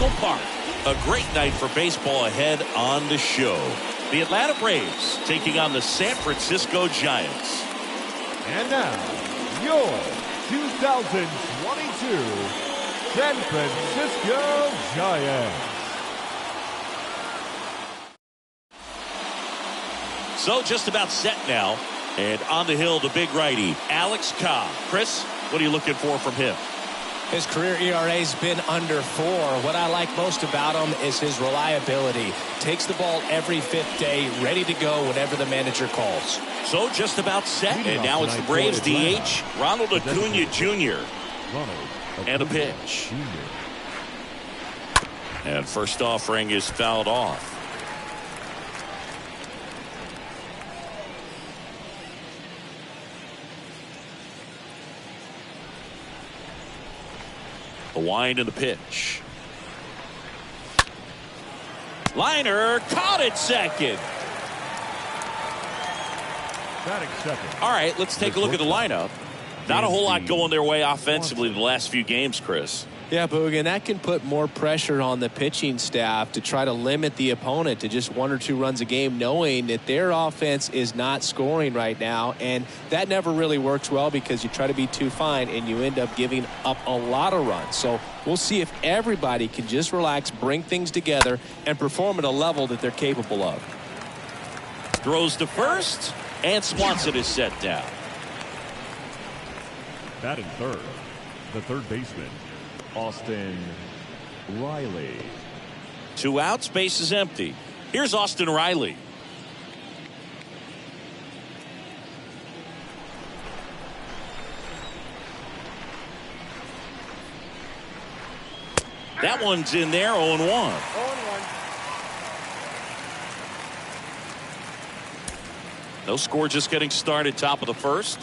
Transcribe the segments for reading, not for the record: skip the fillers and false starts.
Eagle Park. A great night for baseball ahead on the show. The Atlanta Braves taking on the San Francisco Giants. And now, your 2022 San Francisco Giants. So just about set now. And on the hill, the big righty, Alex Cobb. Chris, what are you looking for from him? His career ERA's been under 4. What I like most about him is his reliability. Takes the ball every 5th day, ready to go whenever the manager calls. So just about set. And now it's the Braves DH, Ronald Acuna Jr. And a pitch. And first offering is fouled off. The wind and the pitch. Liner caught at second. All right, let's take a look at the lineup. Not a whole lot going their way offensively the last few games, Chris. Yeah, Boog, and that can put more pressure on the pitching staff to try to limit the opponent to just 1 or 2 runs a game, knowing that their offense is not scoring right now. And that never really works well because you try to be too fine and you end up giving up a lot of runs. So we'll see if everybody can just relax, bring things together, and perform at a level that they're capable of. Throws to first, and Swanson is set down. Batting third, the third baseman, Austin Riley. 2 outs, base is empty. Here's Austin Riley. That one's in there, 0-1. No score, just getting started, top of the first.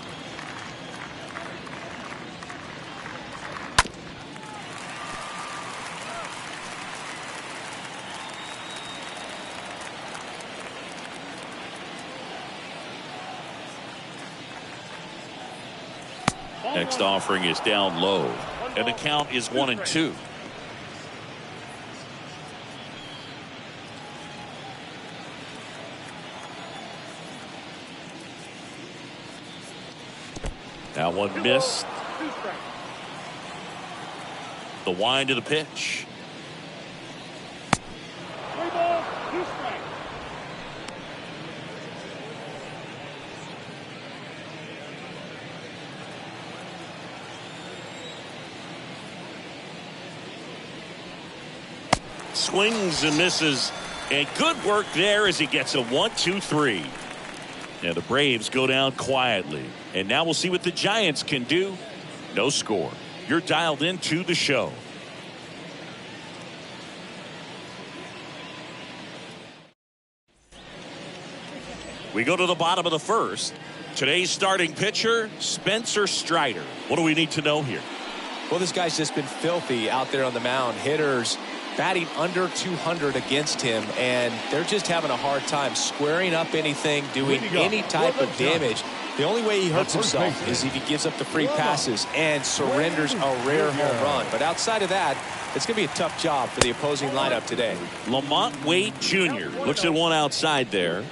Next offering is down low, and the count is 1-2. That one missed. The wind to the pitch. Swings and misses, and good work there as he gets a 1-2-3. And the Braves go down quietly. And now we'll see what the Giants can do. No score. You're dialed into the show. We go to the bottom of the first. Today's starting pitcher, Spencer Strider. What do we need to know here? Well, this guy's just been filthy out there on the mound. Hitters batting under 200 against him, and they're just having a hard time squaring up anything, doing any type of damage. The only way he hurts himself is if he gives up the free passes and surrenders a rare home run. But outside of that, it's going to be a tough job for the opposing lineup today. Lamont Wade Jr. looks at one outside there.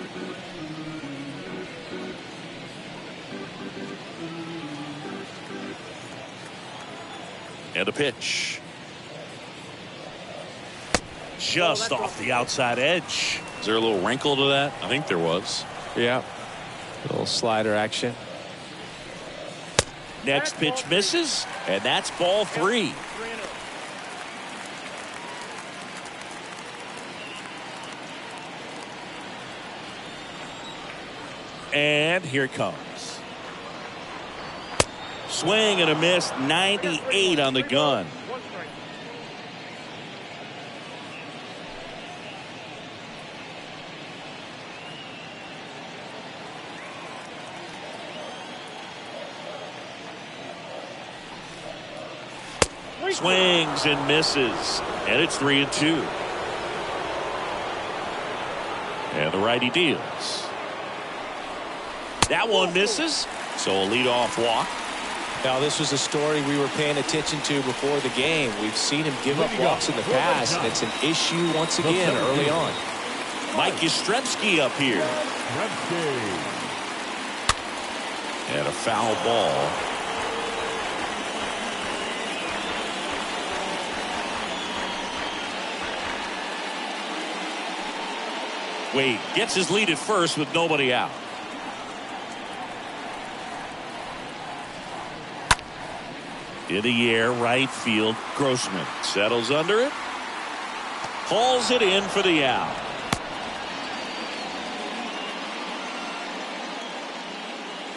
And a pitch. Just off the outside edge. Is there a little wrinkle to that? I think there was. Yeah. A little slider action. Next pitch misses, and that's ball 3. And here it comes. Swing and a miss, 98 on the gun. Swings and misses, and it's 3-2. And the righty deals. That one misses, so a leadoff walk. Now, this was a story we were paying attention to before the game. We've seen him give up walks in the past, and it's an issue once again early on. Mike Yastrzemski up here. And a foul ball. Wade gets his lead at first with nobody out. In the air, right field. Grossman settles under it. Hauls it in for the out.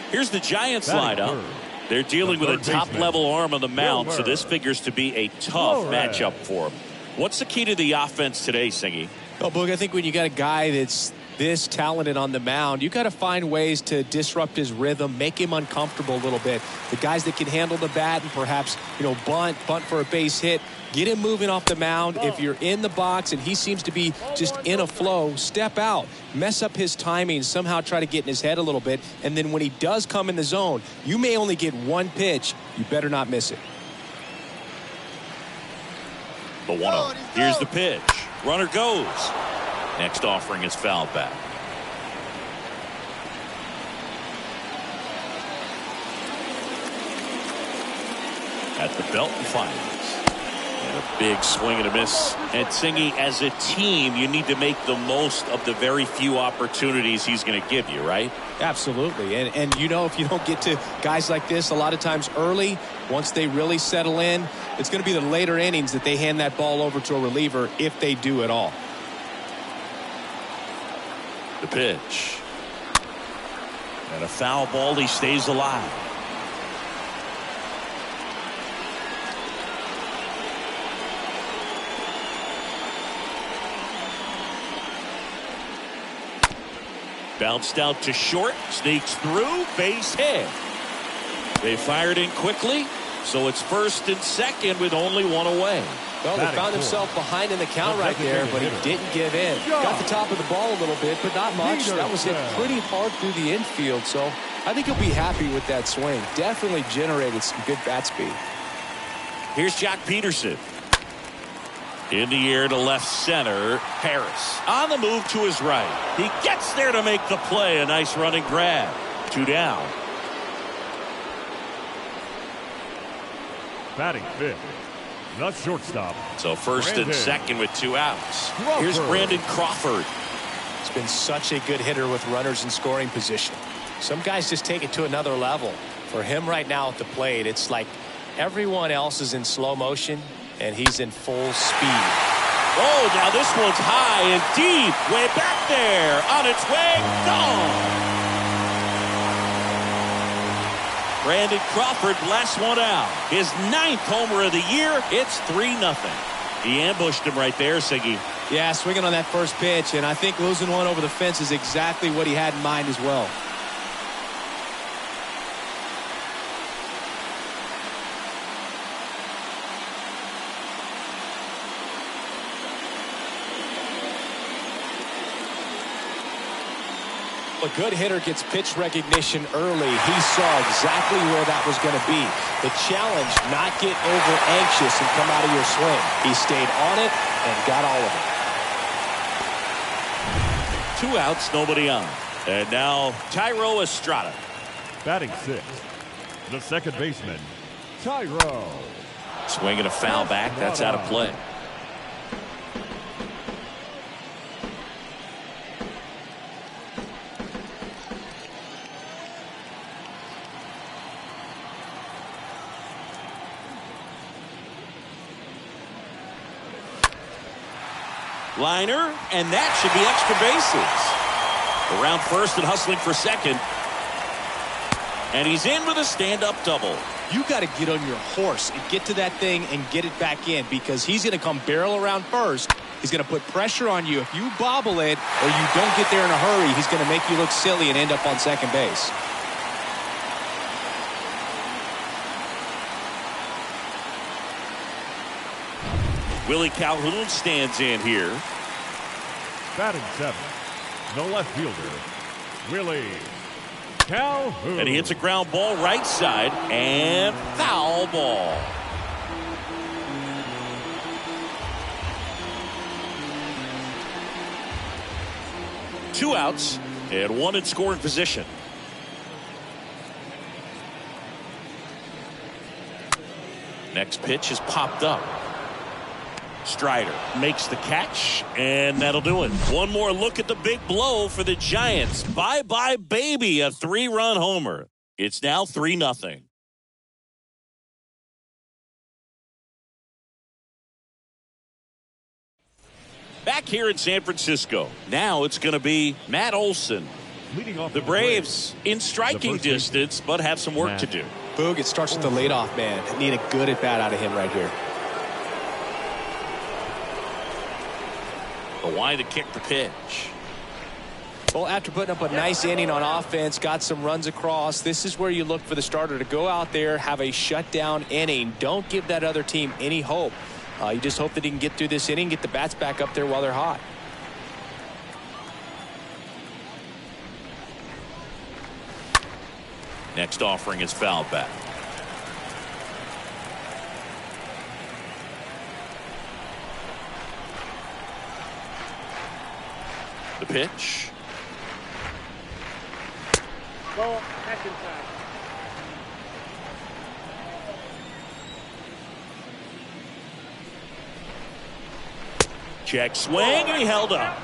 Here's the Giants lineup. They're dealing with a top-level arm on the mound, so this figures to be a tough matchup for them. What's the key to the offense today, Singy? Well, Boog, I think when you got a guy that's this talented on the mound, you got to find ways to disrupt his rhythm, make him uncomfortable a little bit. The guys that can handle the bat and perhaps, bunt for a base hit, get him moving off the mound. If you're in the box and he seems to be just in a flow, step out, mess up his timing, somehow try to get in his head a little bit. And then when he does come in the zone, you may only get one pitch. You better not miss it. The 1-0. Here's the pitch. Runner goes. Next offering is fouled back. At the belt and finds. And a big swing and a miss. And Singy, as a team, you need to make the most of the very few opportunities he's going to give you, right? Absolutely. And if you don't get to guys like this a lot of times early, once they really settle in, it's going to be the later innings that they hand that ball over to a reliever if they do at all. The pitch. And a foul ball. He stays alive. Bounced out to short. Sneaks through. Base hit. They fired in quickly. So it's first and second with only one away. Well, they found himself behind in the count right there, but he didn't give in. Got the top of the ball a little bit, but not much. That was hit pretty hard through the infield, so I think he'll be happy with that swing. Definitely generated some good bat speed. Here's Jock Peterson. In the air to left center. Harris on the move to his right. He gets there to make the play. A nice running grab. 2 down. Batting fifth, the shortstop. So first and second with 2 outs. Crawford. Here's Brandon Crawford. He's been such a good hitter with runners in scoring position. Some guys just take it to another level. For him right now at the plate, it's like everyone else is in slow motion and he's in full speed. Oh, now this one's high and deep. Way back there. On its way. Gone. Brandon Crawford blasts one out. His 9th homer of the year. It's 3-0. He ambushed him right there, Siggy. Yeah, swinging on that first pitch, and I think losing one over the fence is exactly what he had in mind as well. A good hitter gets pitch recognition early. He saw exactly where that was going to be. The challenge, not get over anxious and come out of your swing. He stayed on it and got all of it. 2 outs, nobody on. And now Thairo Estrada. Batting sixth, the second baseman, Thairo. Swinging a foul back. That's out of play. Liner, and that should be extra bases. Around first and hustling for second. And he's in with a stand-up double. You got to get on your horse and get to that thing and get it back in, because he's going to come barrel around first. He's going to put pressure on you. If you bobble it or you don't get there in a hurry, he's going to make you look silly and end up on second base. Willie Calhoun stands in here. Batting seventh, the left fielder, Willie Calhoun. And he hits a ground ball right side and foul ball. Two outs and one in scoring position. Next pitch is popped up. Strider makes the catch, and that'll do it. One more look at the big blow for the Giants. Bye-bye, baby, a 3-run homer. It's now 3-0. Back here in San Francisco. Now it's going to be Matt Olson. Leading off The Braves in striking distance, but have some work to do. Boog, it starts with the leadoff man. Need a good at-bat out of him right here. The line to kick the pitch. Well, after putting up a nice inning on offense, got some runs across, this is where you look for the starter to go out there, have a shutdown inning. Don't give that other team any hope. You just hope that he can get through this inning, get the bats back up there while they're hot. Next offering is foul back. The pitch. Ball, back inside. Check swing, and he held up.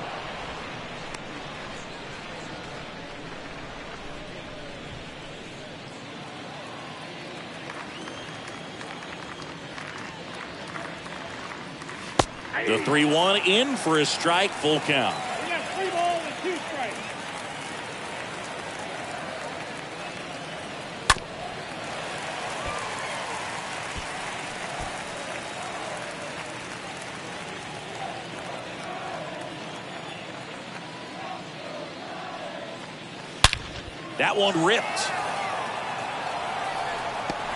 The 3-1 in for a strike, full count. We got 3 balls and 2 strikes. That one ripped.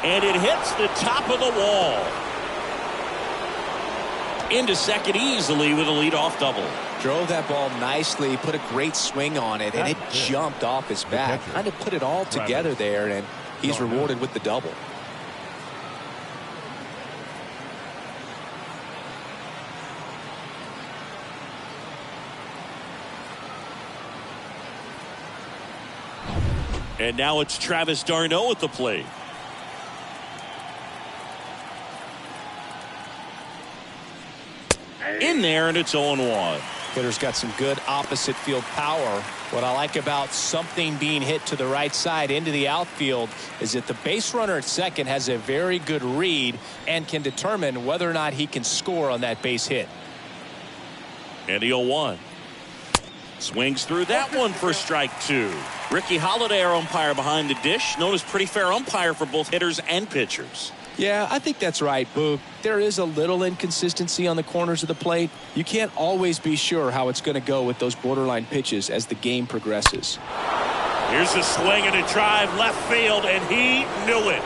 And it hits the top of the wall. Into second easily with a leadoff double. Drove that ball nicely, put a great swing on it, and it jumped off his bat. Kind of put it all together there, and he's rewarded with the double. And now it's Travis d'Arnaud at the plate. In there, and it's 0-1. Hitter's got some good opposite field power. What I like about something being hit to the right side into the outfield is that the base runner at second has a very good read and can determine whether or not he can score on that base hit. And the 0-1. Swings through that one for strike 2. Ricky Holiday, our umpire behind the dish, known as pretty fair umpire for both hitters and pitchers. Yeah, I think that's right, Boog. There is a little inconsistency on the corners of the plate. You can't always be sure how it's going to go with those borderline pitches as the game progresses. Here's a swing and a drive left field, and he knew it.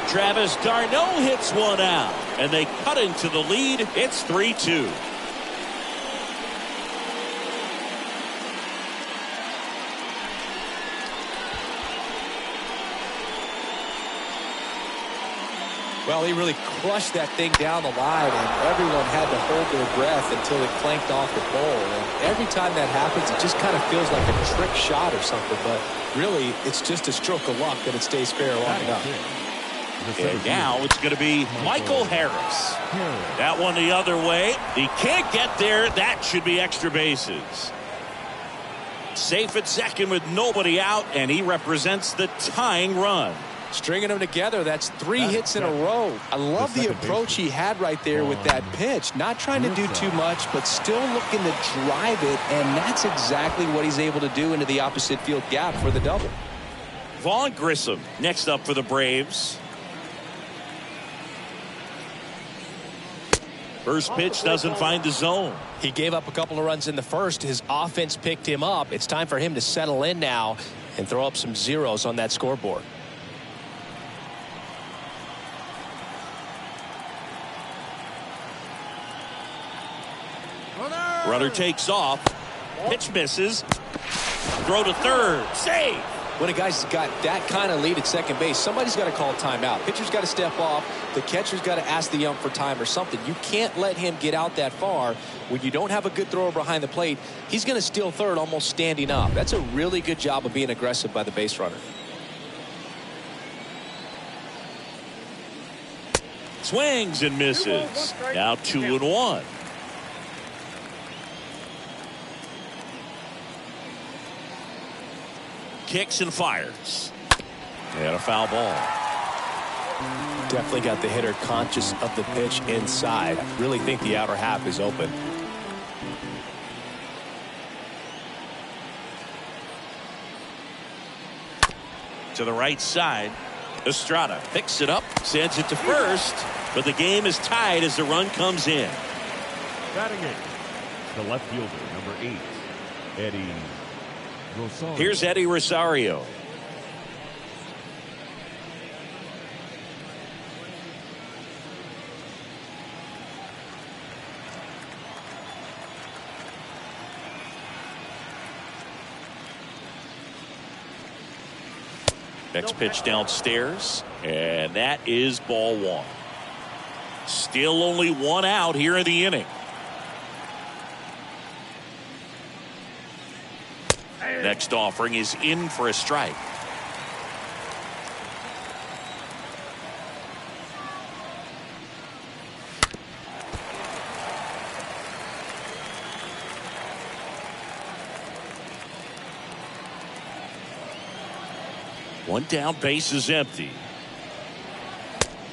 Travis d'Arnaud hits one out, and they cut into the lead. It's 3-2. Well, he really crushed that thing down the line, and everyone had to hold their breath until it clanked off the pole. And every time that happens, it just kind of feels like a trick shot or something. But really, it's just a stroke of luck that it stays fair long enough. And now it's going to be Michael Harris. That one the other way. He can't get there. That should be extra bases. Safe at second with nobody out, and he represents the tying run. Stringing them together, that's 3 hits in a row. I love the approach he had right there with that pitch. Not trying to do too much, but still looking to drive it, and that's exactly what he's able to do into the opposite field gap for the double. Vaughn Grissom next up for the Braves. First pitch doesn't find the zone. He gave up a couple of runs in the first. His offense picked him up. It's time for him to settle in now and throw up some zeros on that scoreboard. Runner takes off. Pitch misses. Throw to third. Save. When a guy's got that kind of lead at second base, somebody's got to call timeout. Pitcher's got to step off. The catcher's got to ask the ump for time or something. You can't let him get out that far. When you don't have a good thrower behind the plate, he's going to steal third almost standing up. That's a really good job of being aggressive by the base runner. Swings and misses. Now 2-1. Kicks and fires. And a foul ball. Definitely got the hitter conscious of the pitch inside. Really think the outer half is open. To the right side. Estrada picks it up, sends it to first, but the game is tied as the run comes in. Batting eighth, the left fielder, number 8, Eddie Rosario. Here's Eddie Rosario. Next pitch downstairs, and that is ball one. Still only one out here in the inning. Next offering is in for a strike. One down, base is empty.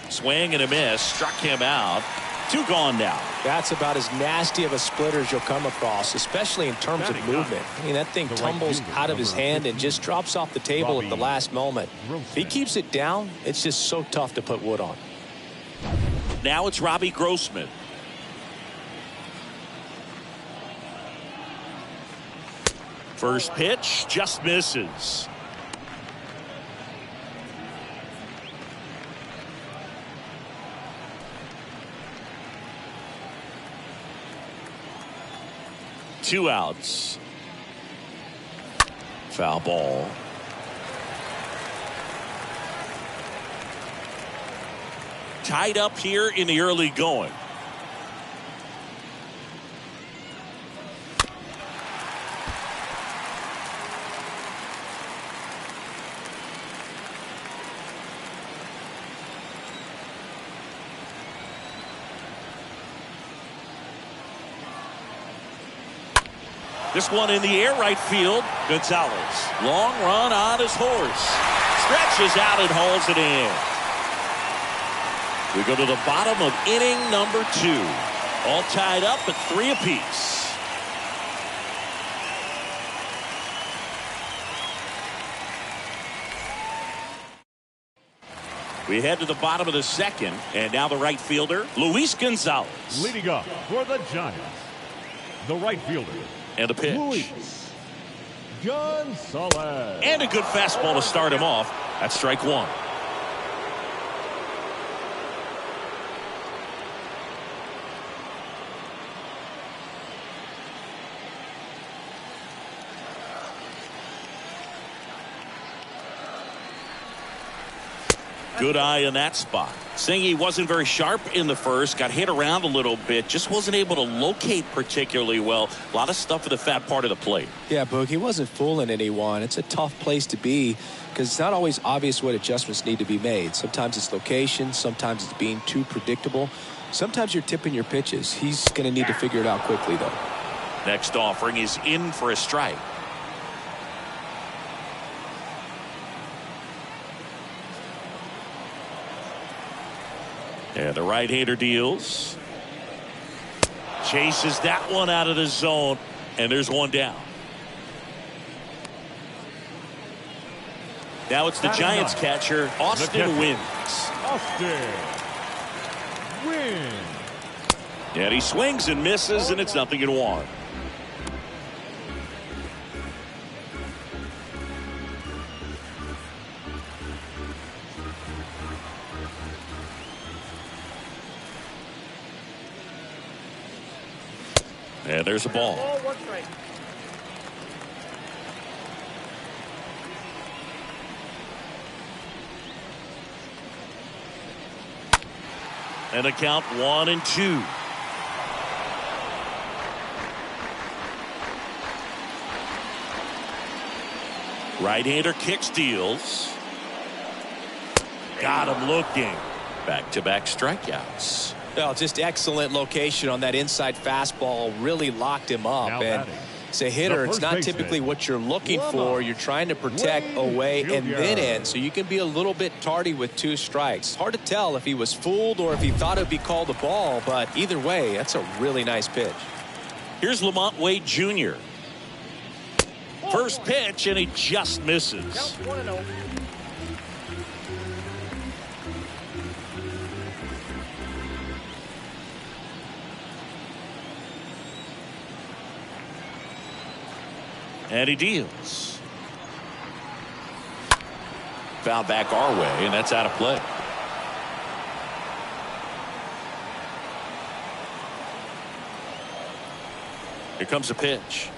Swing and a miss, struck him out. 2 gone now. That's about as nasty of a splitter as you'll come across, especially in terms of movement. I mean, that thing tumbles out of his hand and just drops off the table at the last moment. If he keeps it down, it's just so tough to put wood on. Now it's Robbie Grossman. First pitch just misses. Two outs. Foul ball. Tied up here in the early going. This one in the air, right field. Gonzalez. Long run on his horse. Stretches out and hauls it in. We go to the bottom of inning number 2. All tied up at 3 apiece. We head to the bottom of the second, and now the right fielder, Luis Gonzalez. Leading up for the Giants, the right fielder. And a pitch. Luis Gonzalez. And a good fastball to start him off. That's strike 1. Good eye in that spot. Saying he wasn't very sharp in the first, got hit around a little bit, just wasn't able to locate particularly well. A lot of stuff at the fat part of the plate. Yeah, Boog, he wasn't fooling anyone. It's a tough place to be because it's not always obvious what adjustments need to be made. Sometimes it's location, sometimes it's being too predictable. Sometimes you're tipping your pitches. He's going to need to figure it out quickly, though. Next offering is in for a strike. And the right-hander deals. Chases that one out of the zone. And there's one down. Now it's the Giants catcher, Austin Wins. Austin Wins. And he swings and misses, and it's 0-1. And there's a ball. And a count 1-2. Right-hander kick steals. Got him looking. Back-to-back strikeouts. Well, just excellent location on that inside fastball. Really locked him up. Now And batting, as a hitter, it's not typically what you're looking for. You're trying to protect away and then in, so you can be a little bit tardy with 2 strikes. Hard to tell if he was fooled or if he thought it would be called a ball, but either way, that's a really nice pitch. Here's Lamont Wade Jr. First pitch, and he just misses. Count 1-0. And he deals. Foul back our way, and that's out of play. Here comes a pitch.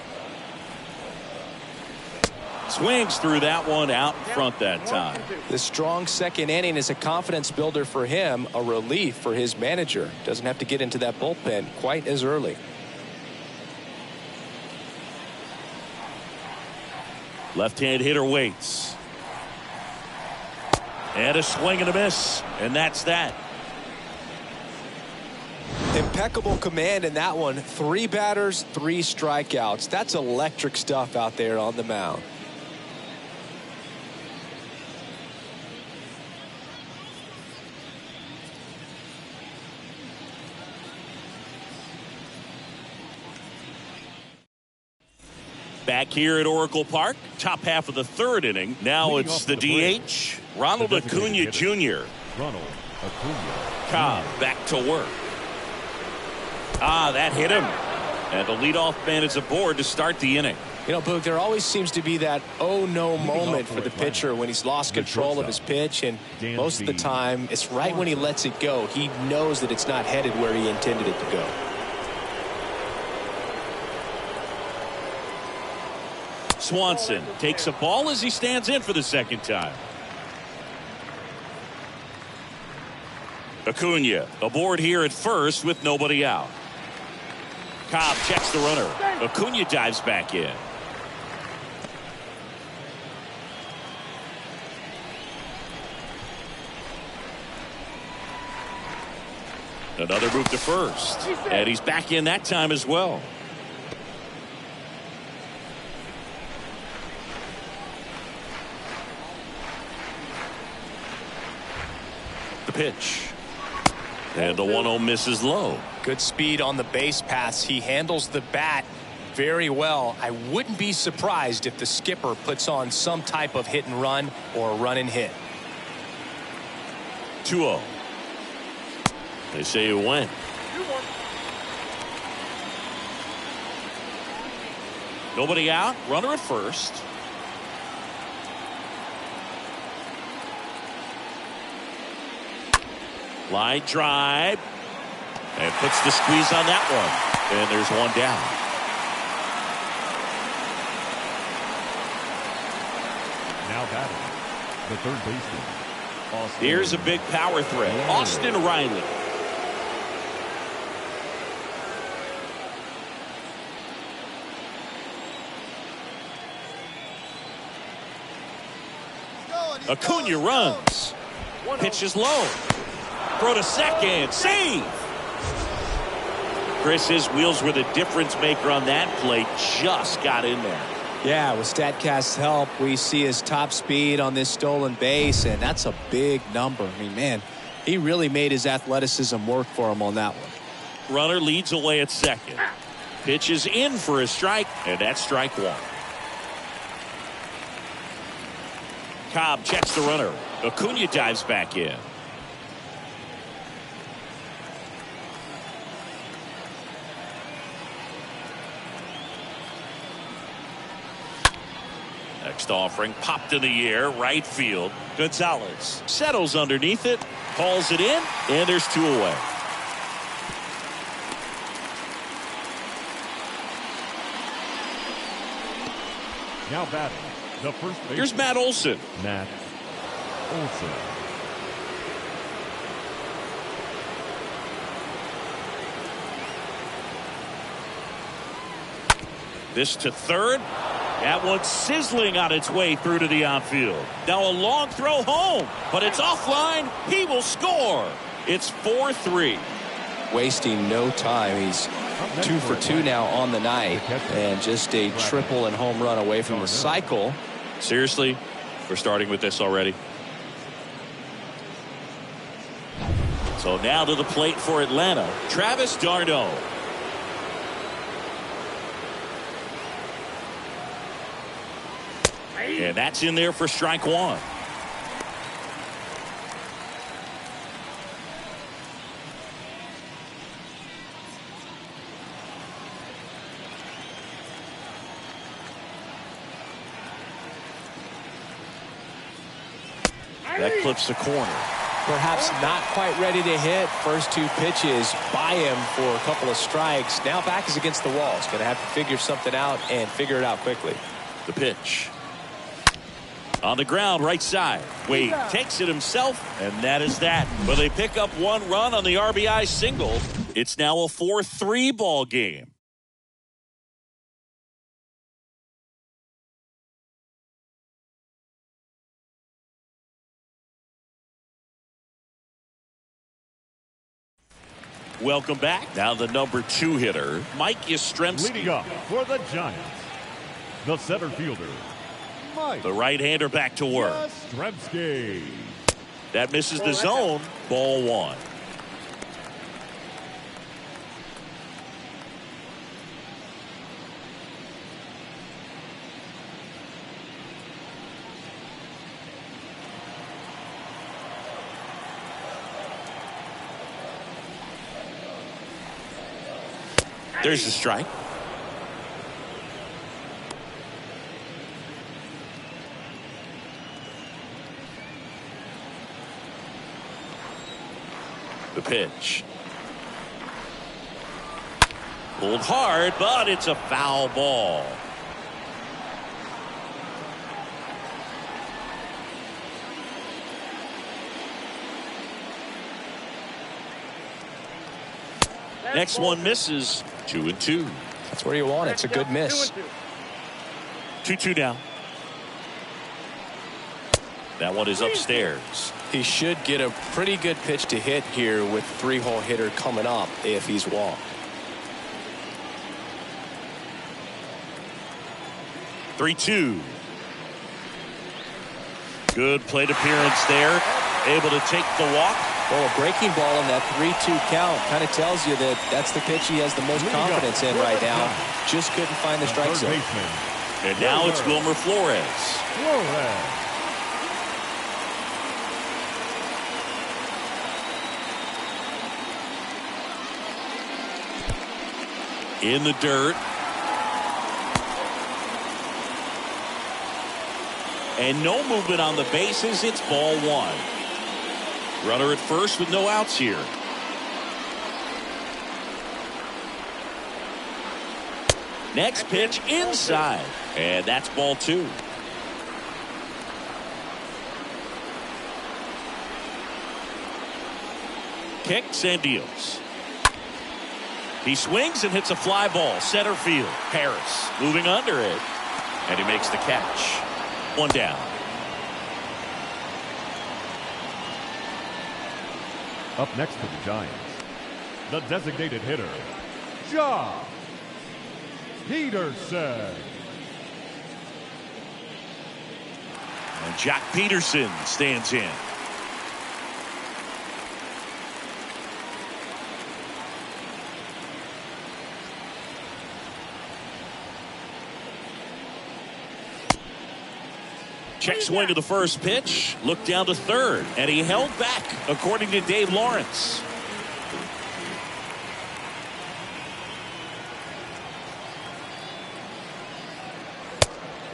Swings through that one out in front that time. The strong second inning is a confidence builder for him, a relief for his manager. Doesn't have to get into that bullpen quite as early. Left-hand hitter waits. And a swing and a miss. And that's that. Impeccable command in that one. 3 batters, 3 strikeouts. That's electric stuff out there on the mound. Back here at Oracle Park, top half of the 3rd inning. Now Leading it's off the the break, DH, Ronald the Acuna designated Jr. Ronald Acuna. Cobb back to work. That hit him. And the leadoff man is aboard to start the inning. You know, Boog, there always seems to be that oh no moment for the pitcher when he's lost control of his pitch, and most of the time it's right when he lets it go. He knows that it's not headed where he intended it to go. Swanson takes a ball as he stands in for the second time. Acuna aboard here at first with nobody out. Cobb checks the runner. Acuna dives back in. Another move to first. And he's back in that time as well. The pitch. And the 1-0 misses low. Good speed on the base pass. He handles the bat very well. I wouldn't be surprised if the skipper puts on some type of hit and run or run and hit. 2-0. They say you win. Nobody out. Runner at first. Line drive. And puts the squeeze on that one. And there's one down. Now batting, the third baseman, Austin. Here's a big power threat. Austin Riley. Acuna runs. Pitch is low. Throw to second. Save. Chris, his wheels were the difference maker on that play. Just got in there. Yeah, with StatCast's help, we see his top speed on this stolen base, and that's a big number. I mean, man, he really made his athleticism work for him on that one. Runner leads away at second. Pitch is in for a strike, and that's strike one. Cobb checks the runner. Acuna dives back in. Next offering popped in the air, right field. Gonzalez settles underneath it, hauls it in, and there's 2 away. Now batting, the first baseman. Here's Matt Olson. Matt Olson. This to third. That one's sizzling on its way through to the outfield. Now a long throw home, but it's offline. He will score. It's 4-3. Wasting no time. He's 2 for 2 now on the night, and just a triple and home run away from the cycle. Seriously, we're starting with this already. So now to the plate for Atlanta, Travis d'Arnaud. And that's in there for strike one. That clips the corner. Perhaps not quite ready to hit. First 2 pitches by him for a couple of strikes. Now back is against the wall. He's going to have to figure something out and figure it out quickly. The pitch. On the ground, right side. Wade takes it himself, and that is that. But they pick up 1 run on the RBI single. It's now a 4-3 ball game. Welcome back. Now the number 2 hitter, Mike Yastrzemski. Leading up for the Giants, the center fielder, Mike. The right-hander back to work. Yastrzemski. That misses the zone. Ball 1. There's the strike. The pitch. Pulled hard, but it's a foul ball. Next one misses. 2-2. That's where you want it. It's a good miss. 2-2 now. That one is upstairs. He should get a pretty good pitch to hit here with 3-hole hitter coming up if he's walked. 3-2. Good plate appearance there. Able to take the walk. Well, a breaking ball in that 3-2 count kind of tells you that that's the pitch he has the most confidence in right now. Just couldn't find the strike zone. And now it's Wilmer Flores. In the dirt. And no movement on the bases. It's ball 1. Runner at first with no outs here. Next pitch inside. And that's ball 2. Kicks and deals. He swings and hits a fly ball. Center field. Harris moving under it. And he makes the catch. 1 down. Up next for the Giants, the designated hitter, Josh Peterson. And Jack Peterson stands in. Check swing to the first pitch. Looked down to third. And he held back, according to Dave Lawrence.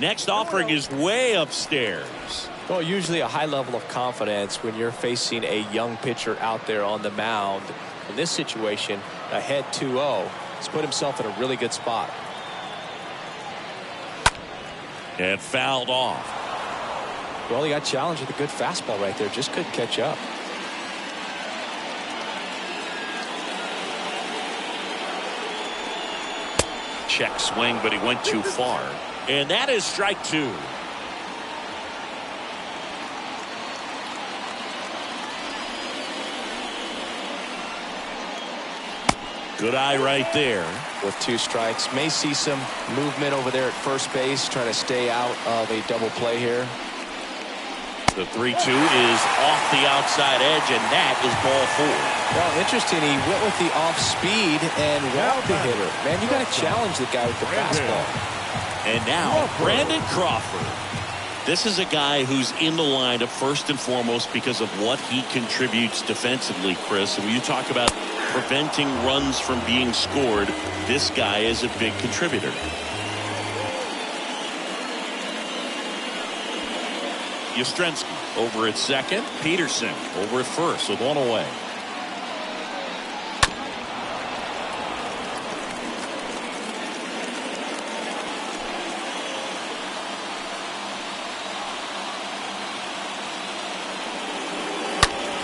Next offering is way upstairs. Well, usually a high level of confidence when you're facing a young pitcher out there on the mound. In this situation, ahead 2-0. He's put himself in a really good spot. And fouled off. Well, he got challenged with a good fastball right there. Just couldn't catch up. Check swing, but he went too far. And that is strike two. Good eye right there. With 2 strikes. May see some movement over there at first base, trying to stay out of a double play here. The 3-2 is off the outside edge, and that is ball 4. Well, interesting. He went with the off speed and walked the hitter. Man, you got to challenge the guy with the fastball. And now, Brandon Crawford. This is a guy who's in the lineup first and foremost because of what he contributes defensively, Chris. And when you talk about preventing runs from being scored, this guy is a big contributor. Yastrzemski over at second. Peterson over at first with 1 away.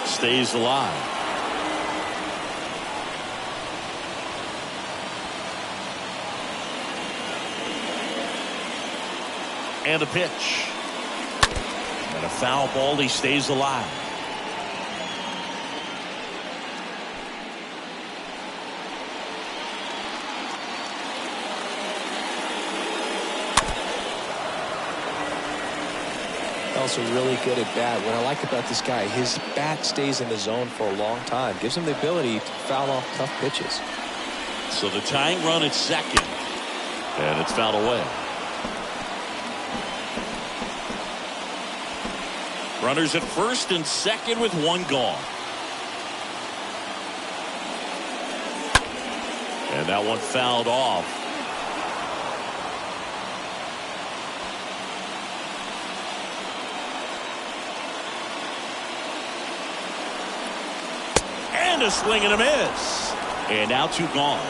Stays alive. And a pitch. And a foul ball. He stays alive. Also really good at bat. What I like about this guy, his bat stays in the zone for a long time. Gives him the ability to foul off tough pitches. So the tying run at second. And it's fouled away. Runners at first and second with 1 gone. And that one fouled off. And a swing and a miss. And now 2 gone.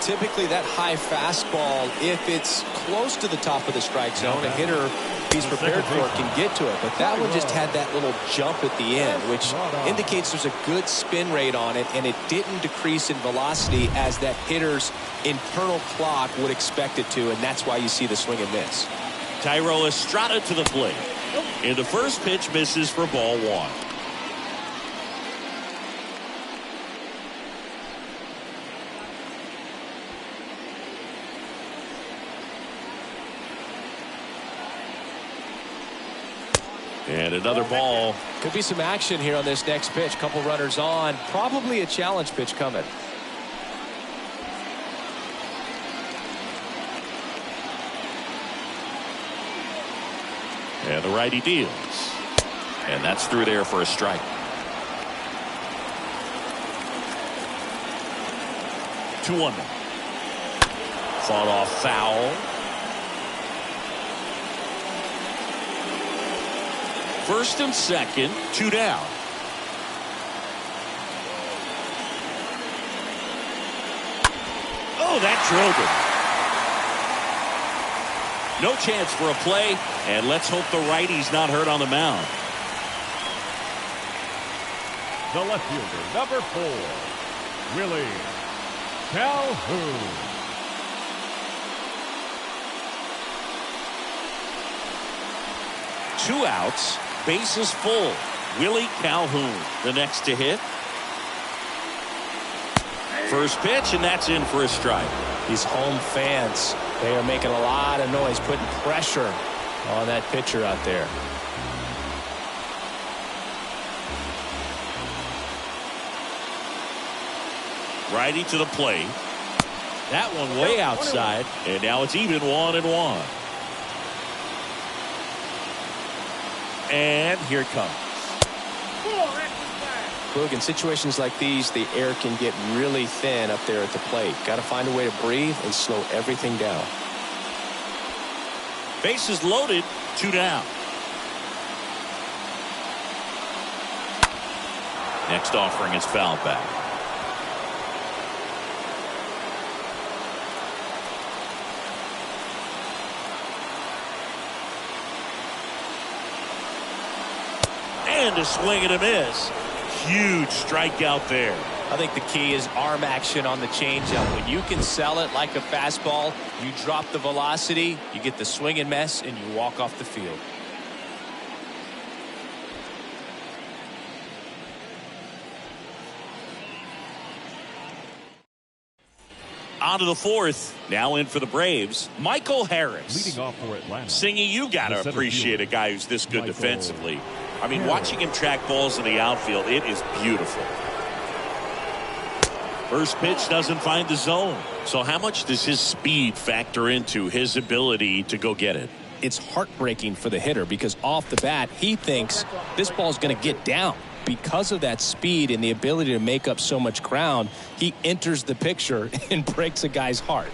Typically that high fastball, if it's close to the top of the strike zone, a hitter, if he's prepared for it, can get to it. But that one just had that little jump at the end, which indicates there's a good spin rate on it, and it didn't decrease in velocity as that hitter's internal clock would expect it to, and that's why you see the swing and miss. Thairo Estrada to the plate. And the first pitch misses for ball 1. And another ball. Could be some action here on this next pitch. Couple runners on. Probably a challenge pitch coming. And the righty deals. And that's through there for a strike. Two one. Fought off foul. First and second, 2 down. Oh, that drove him. No chance for a play, and let's hope the righty's not hurt on the mound. The left fielder, number 4, Willie Calhoun. 2 outs, bases full. Willie Calhoun, the next to hit. First pitch, and that's in for a strike. These home fans, they are making a lot of noise, putting pressure on that pitcher out there. Righty to the plate. That one way outside, and now it's even 1-1. And here it comes. Look, in situations like these, the air can get really thin up there at the plate. Got to find a way to breathe and slow everything down. Bases loaded, 2 down. Next offering is fouled back. And a swing and a miss. Huge strikeout there. I think the key is arm action on the changeup. When you can sell it like a fastball, you drop the velocity, you get the swing and miss, and you walk off the field. On to the fourth. Now in for the Braves, Michael Harris. Leading off for Atlanta. Singy, you got to appreciate a guy who's this good defensively. I mean, watching him track balls in the outfield, it is beautiful. First pitch doesn't find the zone. So how much does his speed factor into his ability to go get it? It's heartbreaking for the hitter because off the bat, he thinks this ball's going to get down. Because of that speed and the ability to make up so much ground, he enters the picture and breaks a guy's heart.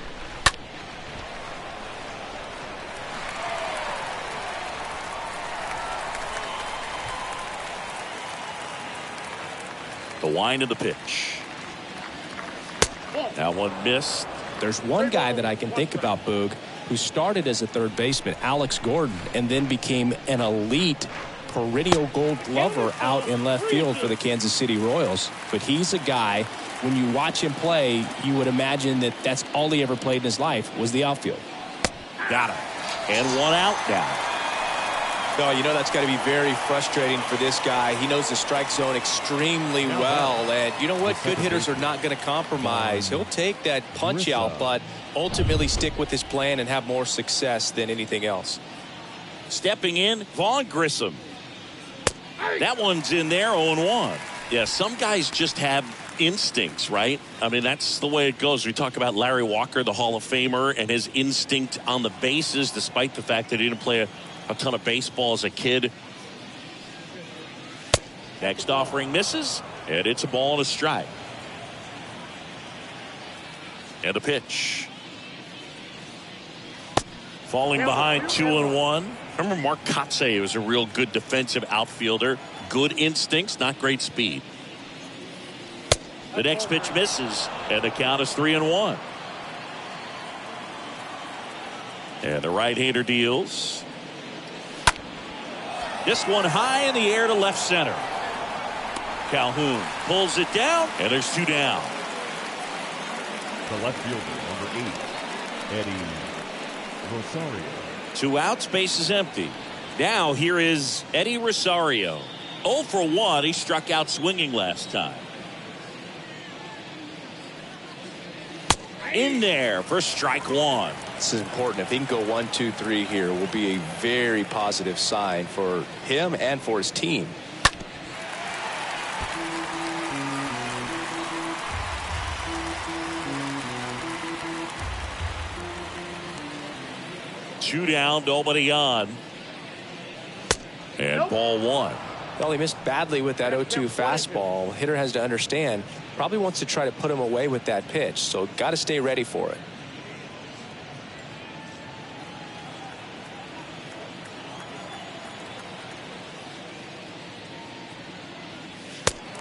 The wind of the pitch. That one missed. There's one guy that I can think about, Boog, who started as a third baseman, Alex Gordon, and then became an elite perennial gold glover out in left field for the Kansas City Royals. But he's a guy, when you watch him play, you would imagine that that's all he ever played in his life was the outfield. Got him. And one out now. Oh, you know that's got to be very frustrating for this guy. He knows the strike zone extremely well. And you know what? Good hitters are not going to compromise. He'll take that punch out, but ultimately stick with his plan and have more success than anything else. Stepping in, Vaughn Grissom. That one's in there, 0-1. Yeah, some guys just have instincts, right? I mean, that's the way it goes. We talk about Larry Walker, the Hall of Famer, and his instinct on the bases, despite the fact that he didn't play a ton of baseball as a kid. Next offering misses, and it's a ball and a strike. And a pitch. Falling behind 2-1. Remember Mark Kotsay was a real good defensive outfielder. Good instincts, not great speed. The next pitch misses, and the count is 3-1. And the right-hander deals. This one high in the air to left center. Calhoun pulls it down, and there's two down. The left fielder, number 8, Eddie Rosario. 2 outs, base is empty. Now here is Eddie Rosario. 0 for 1. He struck out swinging last time. In there for strike one. This is important. If he can go 1, 2, 3 here, will be a very positive sign for him and for his team. Two down, nobody on. And ball one. Well, he missed badly with that 0-2 fastball. Hitter has to understand, probably wants to try to put him away with that pitch, so got to stay ready for it.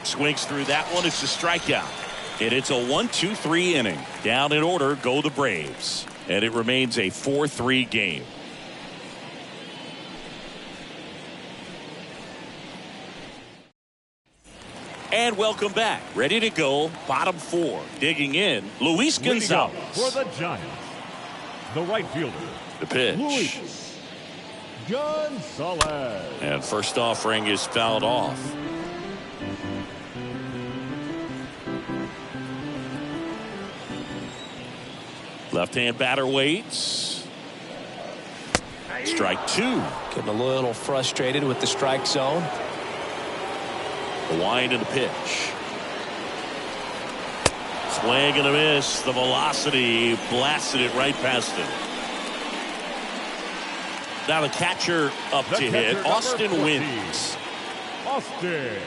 Swings through that one. It's a strikeout. And it's a 1-2-3 inning. Down in order go the Braves. And it remains a 4-3 game. And welcome back. Ready to go. Bottom 4. Digging in. Luis Gonzalez. For the Giants, the right fielder. The pitch. Luis Gonzalez. And first offering is fouled off. Left-hand batter waits. Strike 2. Getting a little frustrated with the strike zone. The wind and the pitch. Swing and a miss. The velocity blasted it right past him. Now the catcher up to hit. Austin wins. Austin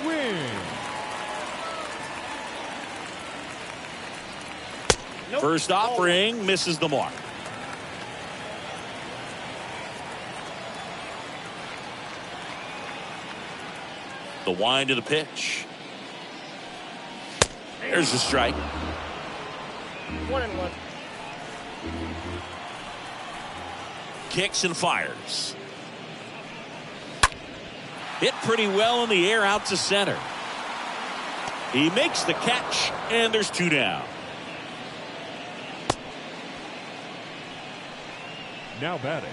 wins. First offering misses the mark. The wind of the pitch. There's the strike. 1-1. Kicks and fires. Hit pretty well in the air out to center. He makes the catch, and there's 2 down. Now batting,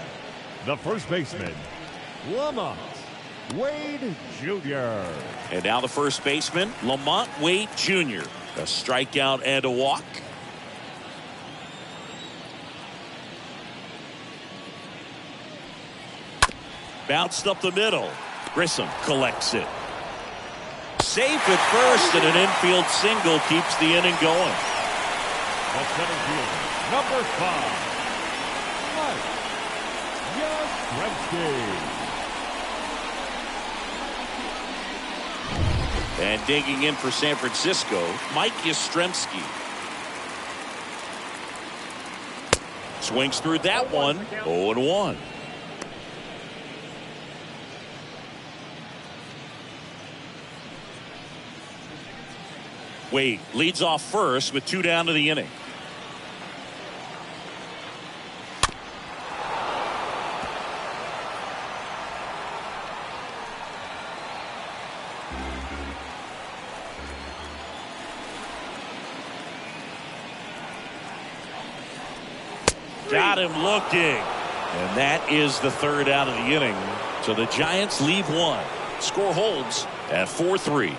the first baseman, Lamont Wade Jr. And now the first baseman, Lamont Wade Jr. A strikeout and a walk. Bounced up the middle. Grissom collects it. Safe at first, and an infield single keeps the inning going. The center fielder, number 5, Yastrzemski. And digging in for San Francisco, Mike Yastrzemski. Swings through that one. 0-1. Wade leads off first with 2 down to the inning. Got him looking. And that is the 3rd out of the inning. So the Giants leave 1. Score holds at 4-3.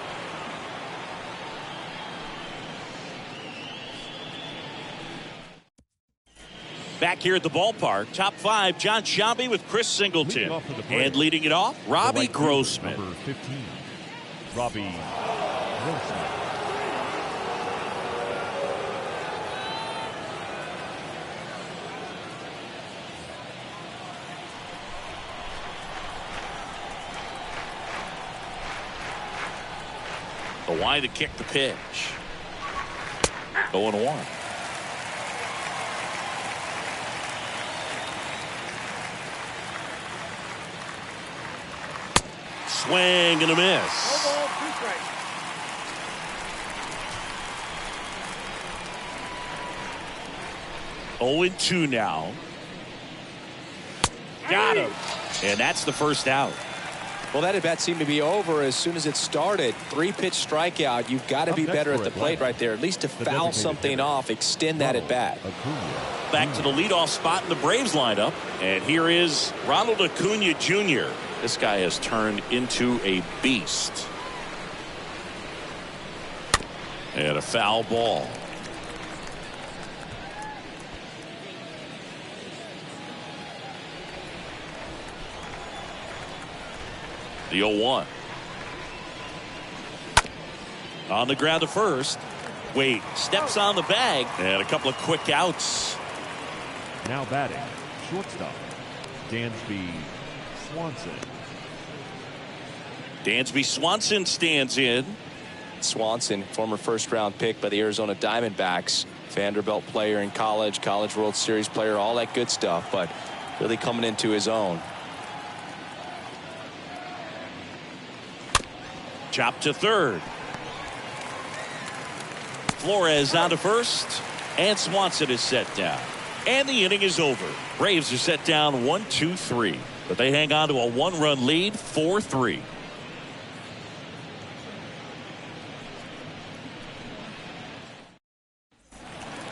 Back here at the ballpark, top 5, John Sciambi with Chris Singleton. And leading it off, Robbie Grossman. Number 15, Robbie Grossman. The wide to kick the pitch. 0-1. Swing and a miss. 0-2 now. Got him. And that's the first out. Well, that at bat seemed to be over as soon as it started. 3-pitch strikeout. You've got to be better at the plate right there, at least to foul something off, extend that at bat. Back to the leadoff spot in the Braves lineup. And here is Ronald Acuna Jr. This guy has turned into a beast. And a foul ball. The 0-1. On the ground to first. Wade steps on the bag. And a couple of quick outs. Now batting, shortstop, Dansby Swanson. Dansby Swanson stands in. Swanson, former first-round pick by the Arizona Diamondbacks. Vanderbilt player in college, College World Series player, all that good stuff, but really coming into his own. Chop to third. Flores on to first. And Swanson is set down. And the inning is over. Braves are set down 1-2-3. But they hang on to a 1-run lead, 4-3.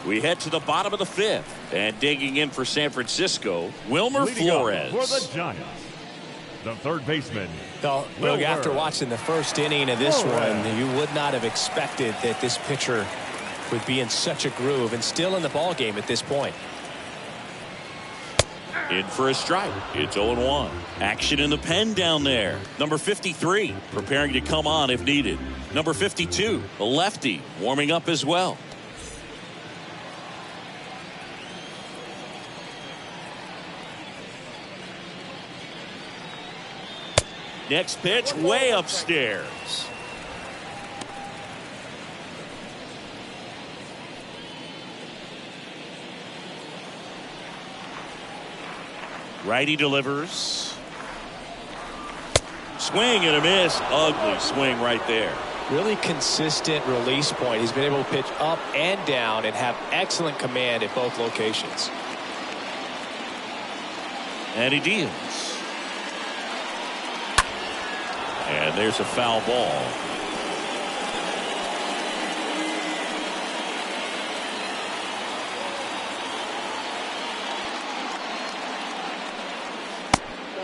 We head to the bottom of the 5th. And digging in for San Francisco, Wilmer Flores. For the Giants, the third baseman. Look, after watching the first inning of this one, you would not have expected that this pitcher would be in such a groove and still in the ball game at this point. In for a strike. It's 0-1. Action in the pen down there. Number 53 preparing to come on if needed. Number 52, the lefty, warming up as well. Next pitch way upstairs. Righty delivers. Swing and a miss. Ugly swing right there. Really consistent release point. He's been able to pitch up and down and have excellent command at both locations. And he deals. And there's a foul ball.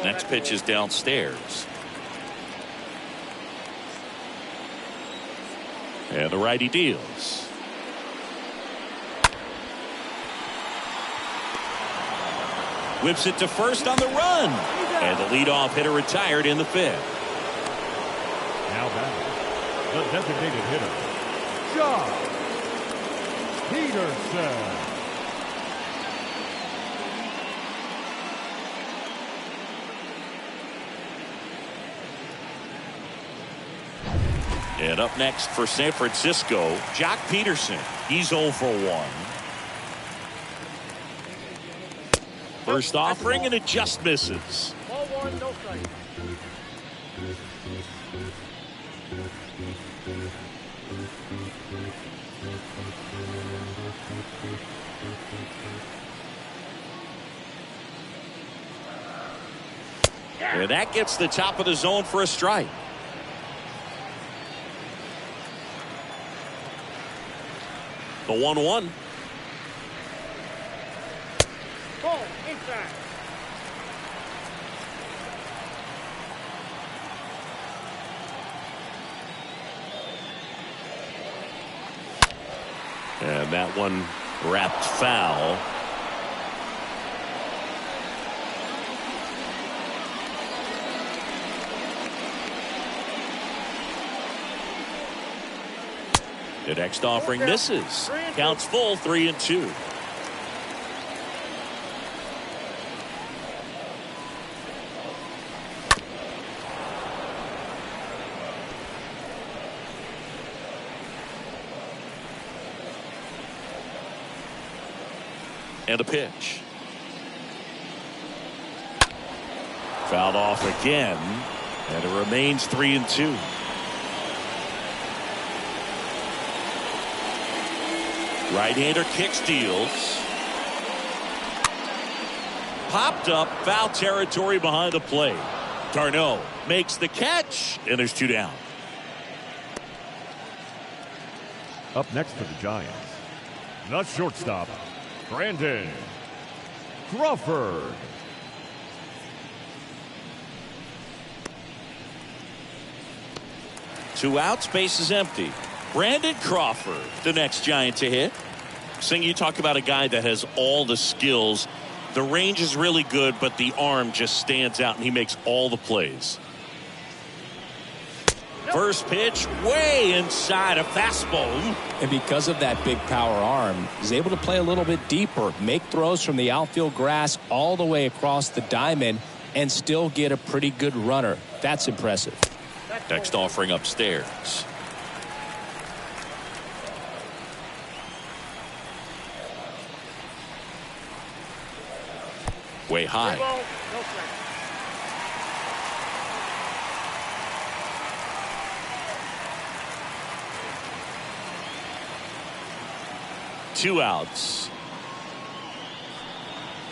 Next pitch is downstairs. And the righty deals. Whips it to first on the run. And the leadoff hitter retired in the fifth. Now batting, the designated hitter, Josh Peterson. And up next for San Francisco, Jock Peterson. He's 0 for 1. First offering and it just misses. Ball one, no strike. And that gets the top of the zone for a strike. The 1-1. Ball inside. And that one wrapped foul. The next offering misses. Counts full, 3-2. And a pitch. Fouled off again. And it remains 3-2. Right-hander kick steals. Popped up, foul territory behind the plate. Darno makes the catch, and there's 2 down. Up next for the Giants, the shortstop, Brandon Crawford. Two outs, base is empty. Brandon Crawford, the next Giant to hit. Sing, you talk about a guy that has all the skills. The range is really good, but the arm just stands out, and he makes all the plays. First pitch, way inside, a fastball. And because of that big power arm, he's able to play a little bit deeper, make throws from the outfield grass all the way across the diamond, and still get a pretty good runner. That's impressive. Next offering upstairs. Way high. Ball, no strike. Two outs.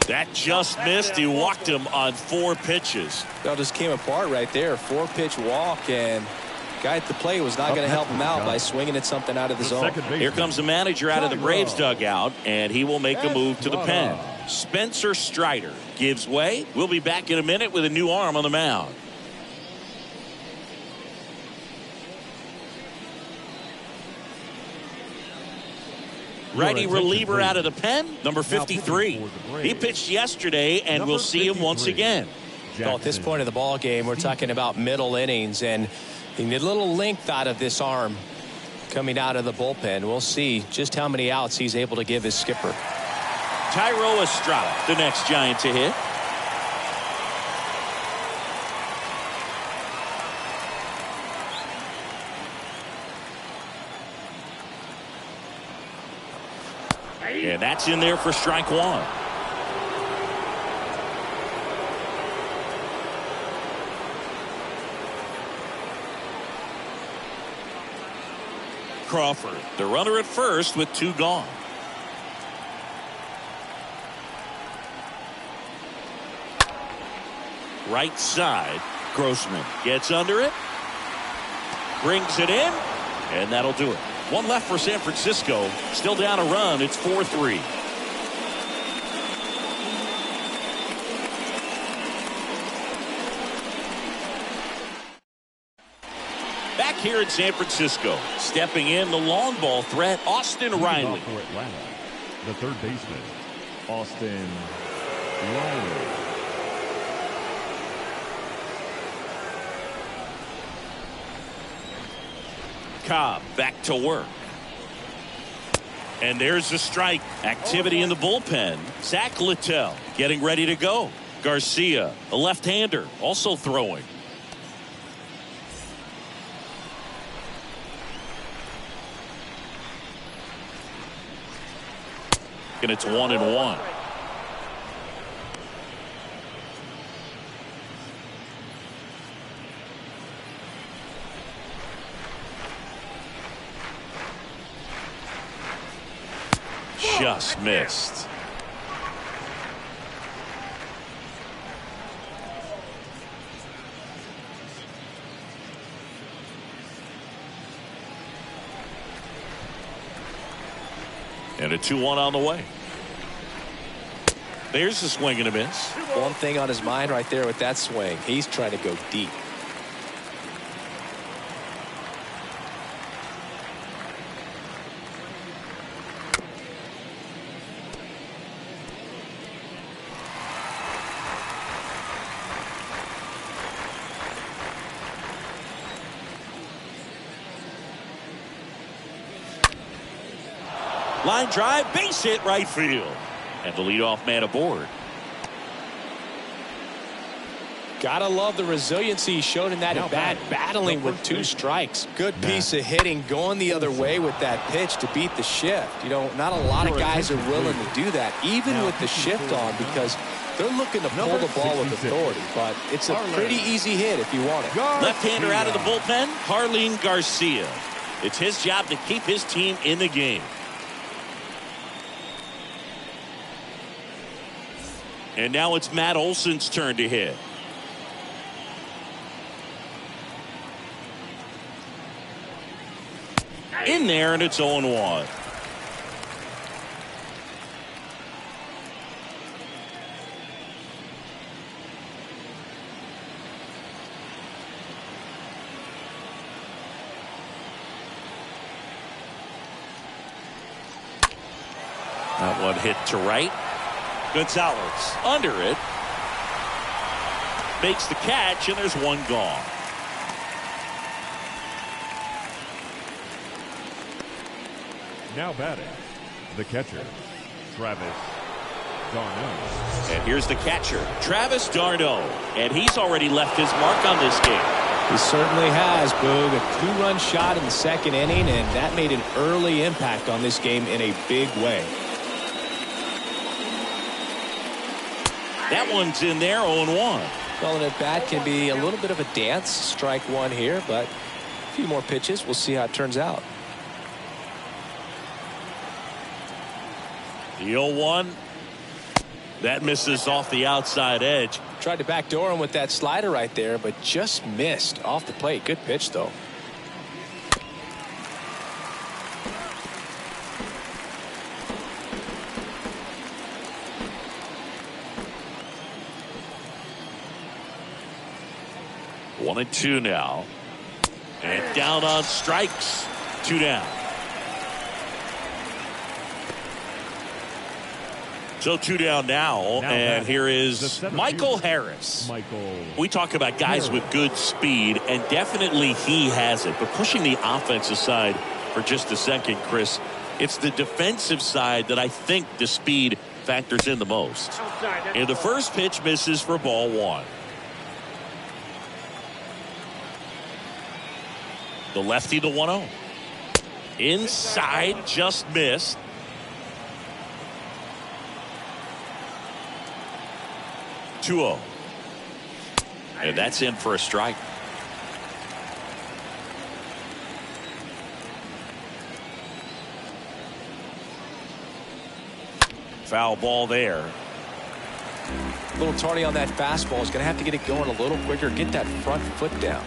That just missed. He walked him on 4 pitches. That just came apart right there. 4-pitch walk, and guy at the plate was not going to help him out by swinging at something out of the zone. Here comes the manager out of the Braves dugout, and he will make a move to the pen. Spencer Strider gives way. We'll be back in a minute with a new arm on the mound. Righty reliever out of the pen, number 53. He pitched yesterday, and we'll see him once again. Well, at this point of the ball game, we're talking about middle innings, and you need a little length out of this arm coming out of the bullpen. We'll see just how many outs he's able to give his skipper. Tyro Estrada, the next Giant to hit. And that's in there for strike 1. Crawford, the runner at first with 2 gone. Right side, Grossman gets under it, brings it in, and that'll do it. 1 left for San Francisco, still down a run. It's 4-3. here in San Francisco. Stepping in, the long ball threat, Austin Riley. For Atlanta, the third baseman, Austin Riley. Cobb back to work. And there's the strike. Activity in the bullpen. Zach Littell getting ready to go. Garcia, a left-hander, also throwing. And it's 1-1. Just missed. And a 2-1 on the way. There's the swing and a miss. One thing on his mind right there with that swing. He's trying to go deep. Line drive, base hit, right field. And the leadoff man aboard. Gotta love the resiliency he showed in that at bat, battling with 2 strikes. Good piece of hitting, going the other way with that pitch to beat the shift. You know, not a lot of guys are willing to do that, even with the shift on, because they're looking to pull the ball with authority. But it's a pretty easy hit if you want it. Left-hander out of the bullpen, Jarlin Garcia. It's his job to keep his team in the game. And now it's Matt Olson's turn to hit. In there, and it's 0-1. That one hit to right. Gonzalez under it. Makes the catch, and there's one gone. Now batting, the catcher, Travis d'Arnaud. And here's the catcher, Travis d'Arnaud. And he's already left his mark on this game. He certainly has, Boog. A 2-run shot in the second inning, and that made an early impact on this game in a big way. That one's in there, 0-1. Well, an at-bat can be a little bit of a dance. Strike one here, but a few more pitches. We'll see how it turns out. The 0-1. That misses off the outside edge. Tried to backdoor him with that slider right there, but just missed off the plate. Good pitch, though. One and two now. And down on strikes. 2 down. So 2 down now and here is Michael Harris. We talk about guys with good speed, and definitely he has it. But pushing the offensive side for just a second, Chris, it's the defensive side that I think the speed factors in the most. And the first pitch misses for ball 1. The lefty, the 1-0. Inside, just missed. And that's in for a strike. Foul ball there. A little tardy on that fastball. Is going to have to get it going a little quicker. Get that front foot down.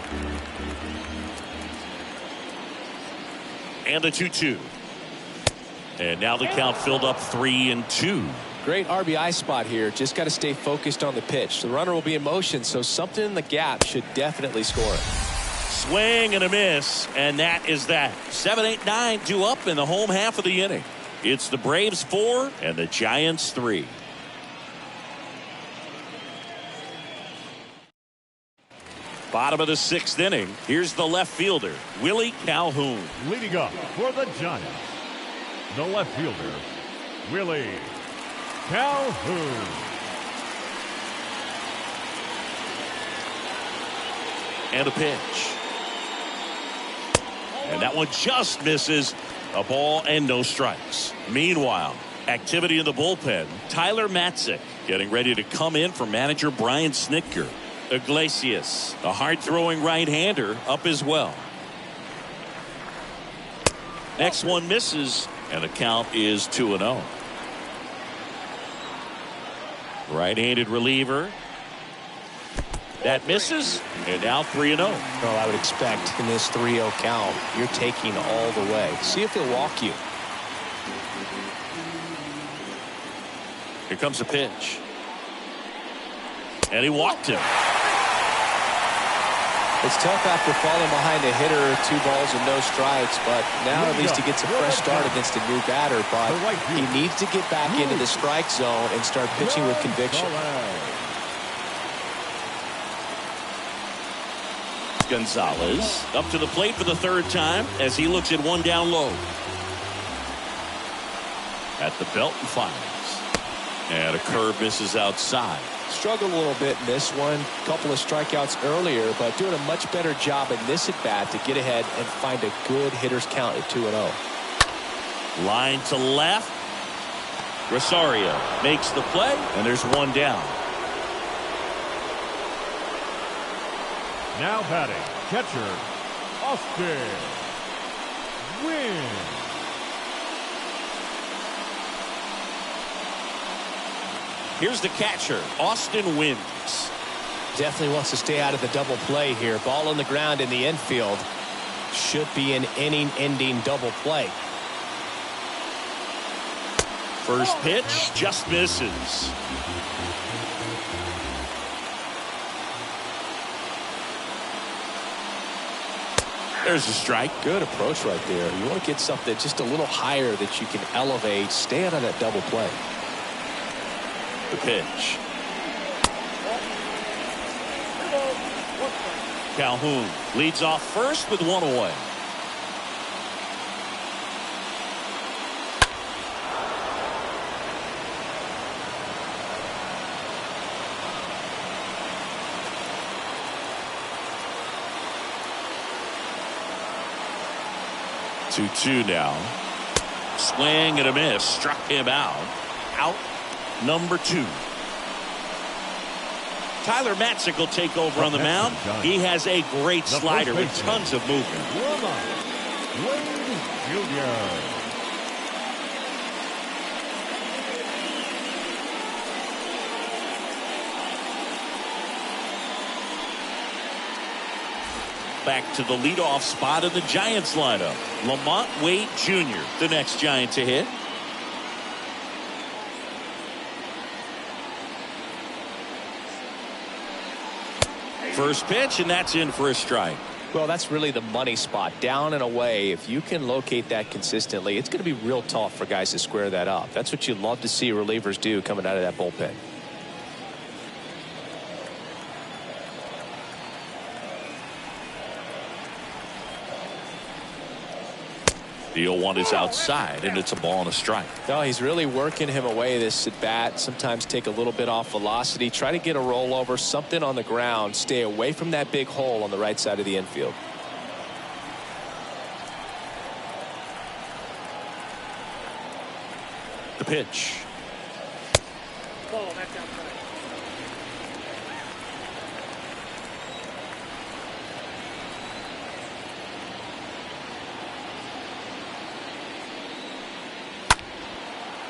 And the 2-2. And now the count filled up 3-2. Great RBI spot here. Just got to stay focused on the pitch. The runner will be in motion, so something in the gap should definitely score it. Swing and a miss, and that is that. 7, 8, 9 due up in the home half of the inning. It's the Braves 4 and the Giants 3. Bottom of the 6th inning. Here's the left fielder, Willie Calhoun. Leading up for the Giants, the left fielder, Willie Calhoun. And a pitch. And that one just misses. A ball and no strikes. Meanwhile, activity in the bullpen. Tyler Matzik getting ready to come in for manager Brian Snitker. Iglesias, a hard-throwing right-hander, up as well. Next one misses, and the count is 2-0. Right-handed reliever. That misses, and now 3-0. Well, I would expect in this 3-0 count, you're taking all the way. See if he'll walk you. Here comes a pitch. And he walked him. It's tough after falling behind a hitter, 2 balls and no strikes, but now at least he gets a fresh start against a new batter, but he needs to get back into the strike zone and start pitching with conviction. Gonzalez up to the plate for the 3rd time as he looks at one down low. At the belt and fires. And a curve misses outside. Struggled a little bit in this one. Couple of strikeouts earlier, but doing a much better job in this at bat to get ahead and find a good hitter's count at 2-0. Line to left. Rosario makes the play, and there's one down. Now batting, catcher, Austin Wynn. Here's the catcher, Austin Wynn. Definitely wants to stay out of the double play here. Ball on the ground in the infield. Should be an inning-ending double play. First pitch just misses. There's a strike. Good approach right there. You want to get something just a little higher that you can elevate. Stay out of that double play. The pitch. Calhoun leads off first with one away. Two now. Swing and a miss. Struck him out. Out number 2. Tyler Matzik will take over on the mound. He has a great slider with tons of movement. Lamont Wade Jr. Back to the leadoff spot in the Giants lineup. Lamont Wade Jr., the next Giant to hit. First pitch, and that's in for a strike. Well, that's really the money spot. Down and away. If you can locate that consistently, it's going to be real tough for guys to square that up. That's what you love to see relievers do coming out of that bullpen. The 0-1 is outside, and it's a ball and a strike. No, he's really working him away this at bat. Sometimes take a little bit off velocity. Try to get a rollover, something on the ground. Stay away from that big hole on the right side of the infield. The pitch. Ball, that's outside.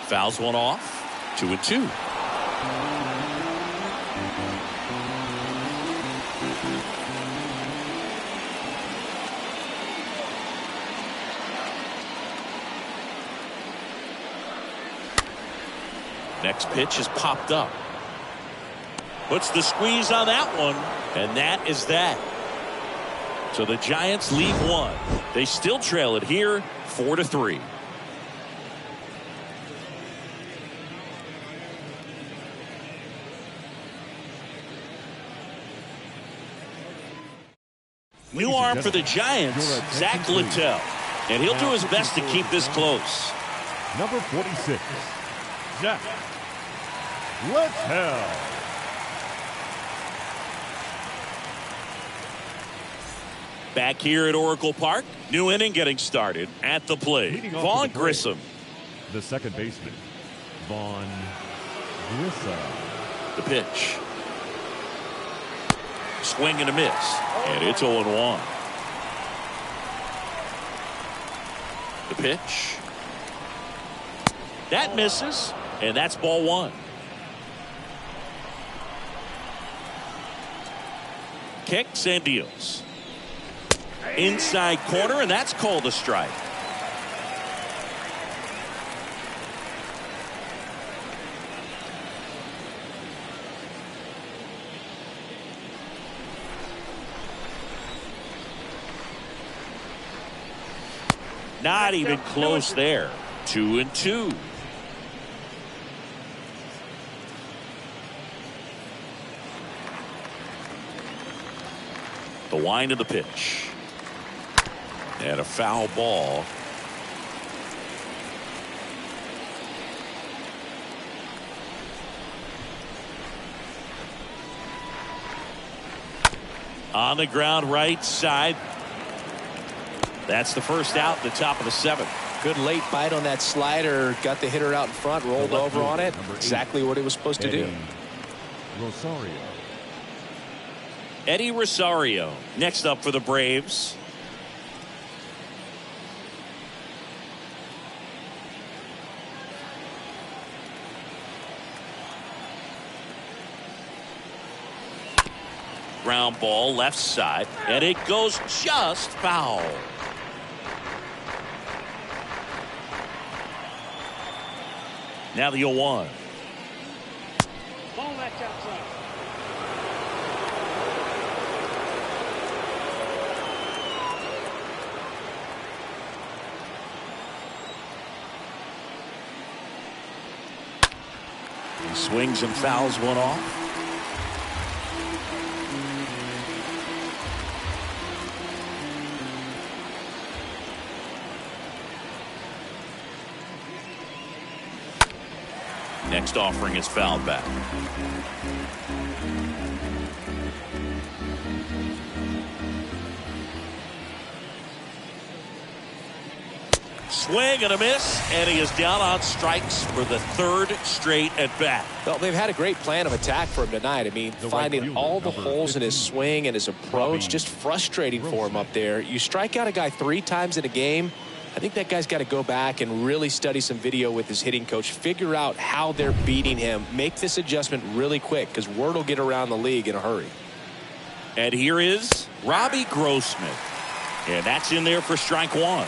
Fouls one off. 2-2. Next pitch is popped up. Puts the squeeze on that one, and that is that. So the Giants lead one. They still trail it here 4-3. New arm for the Giants, Zach Littell. And he'll do his best to keep this close. Number 46, Zach Littell. Back here at Oracle Park, new inning getting started at the plate. Vaughn Grissom. The second baseman, Vaughn Grissom. The pitch. Swing and a miss. And it's 0-1. The pitch. That misses. And that's ball one. Kicks and deals. Inside corner, and that's called a strike. Not even close there. 2-2. The wind of the pitch. And a foul ball. On the ground right side. That's the first out, the top of the seventh. Good late bite on that slider. Got the hitter out in front, rolled over on it. Exactly what it was supposed to do. Rosario. Eddie Rosario next up for the Braves. Ground ball left side, and it goes just foul. Now the 0-1. Ball, that's outside. He swings and fouls one off. Next offering is fouled back. Swing and a miss, and he is down on strikes for the third straight at bat. Well, they've had a great plan of attack for him tonight. I mean, finding all the holes in his swing and his approach, just frustrating for him up there. You strike out a guy 3 times in a game, I think that guy's got to go back and really study some video with his hitting coach, figure out how they're beating him, make this adjustment really quick, because word will get around the league in a hurry. And here is Robbie Grossman. And that's in there for strike one.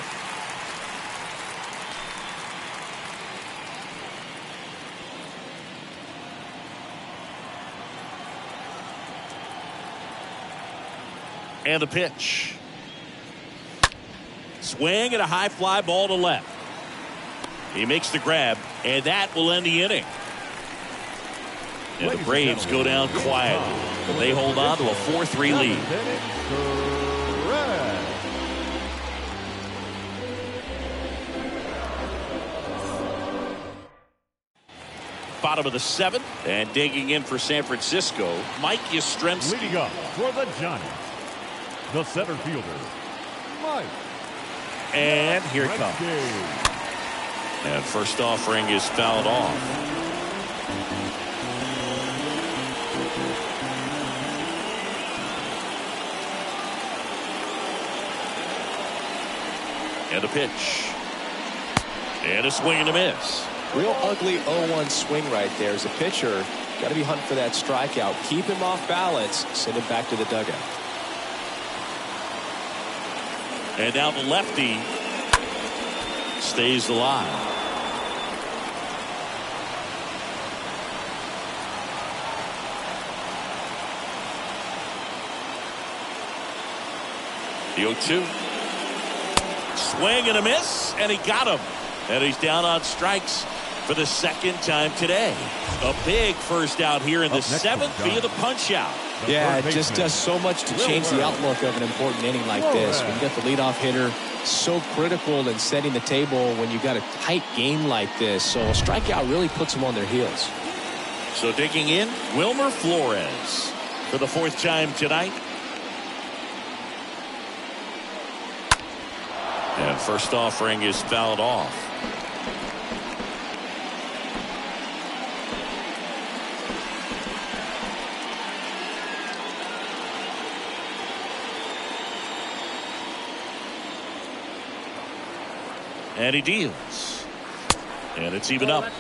And the pitch. Swing and a high fly ball to left. He makes the grab, and that will end the inning. And the Braves go down quietly, but they hold on to a 4-3 lead. Bottom of the 7th, and digging in for San Francisco, Mike Yastrzemski. Leading up for the Giants, the center fielder, Mike. And here it comes. And first offering is fouled off. And a pitch. And a swing and a miss. Real ugly 0-1 swing right there. As a pitcher, got to be hunting for that strikeout. Keep him off balance. Send him back to the dugout. And now the lefty stays alive. The 0-2. Swing and a miss, and he got him. And he's down on strikes for the second time today. A big first out here in the seventh via the punch out. Yeah, it just does so much to change the outlook of an important inning like this. When you got the leadoff hitter, so critical in setting the table when you got a tight game like this. So a strikeout really puts them on their heels. So digging in, Wilmer Flores for the fourth time tonight. And first offering is fouled off. And he deals. And it's even up. Swing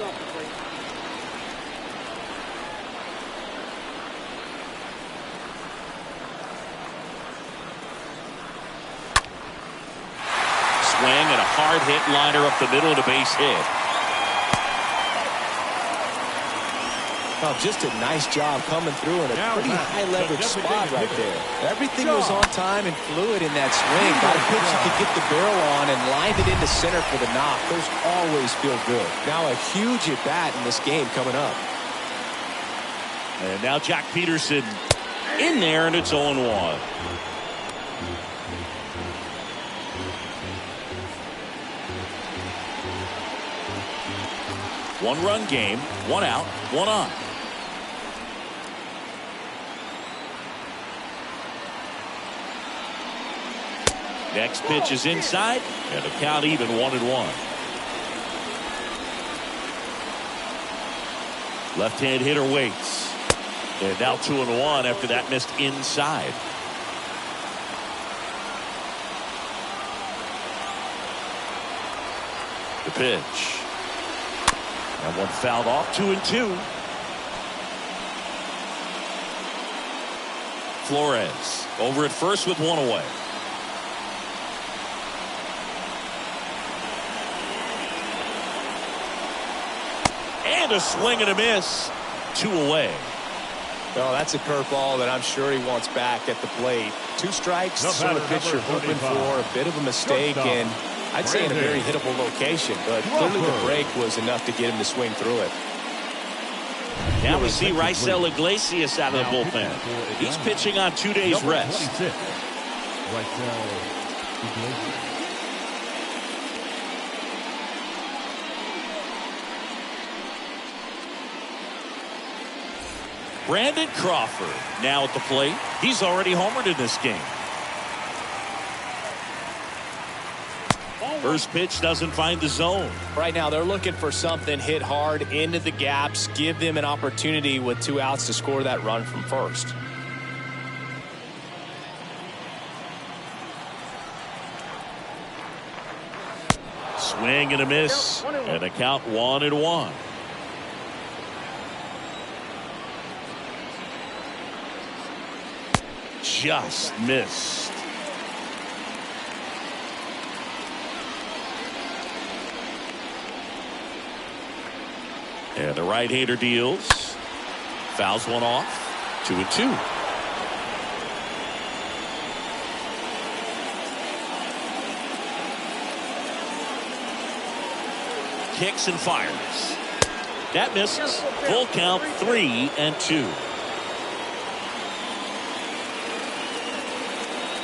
and a hard hit liner up the middle and a base hit. Oh, just a nice job coming through in a pretty high leverage spot right there. Everything was on time and fluid in that swing. Got a pitch you could get the barrel on and lined it into center for the knock. Those always feel good. Now a huge at bat in this game coming up. And now Jack Peterson in there, and it's 0-1. One-run game, one out, one on. Next pitch is inside, and the count even 1-1. Left-hand hitter waits. And now 2-1 after that missed inside. The pitch. And one fouled off, 2-2. Flores over at first with one away. And a swing and a miss. 2 away. Well, that's a curveball that I'm sure he wants back at the plate. 2 strikes, so the pitcher hoping for a bit of a mistake, and I'd say in a very hittable location, but clearly the break was enough to get him to swing through it. Now we see Raisel Iglesias out of the bullpen. He's pitching on 2 days rest. Brandon Crawford now at the plate. He's already homered in this game. First pitch doesn't find the zone. Right now they're looking for something hit hard into the gaps, give them an opportunity with 2 outs to score that run from first. Swing and a miss, and a count 1-1. Just missed. And the right-hander deals. Fouls one off. 2-2. Kicks and fires. That misses. Full count, 3-2.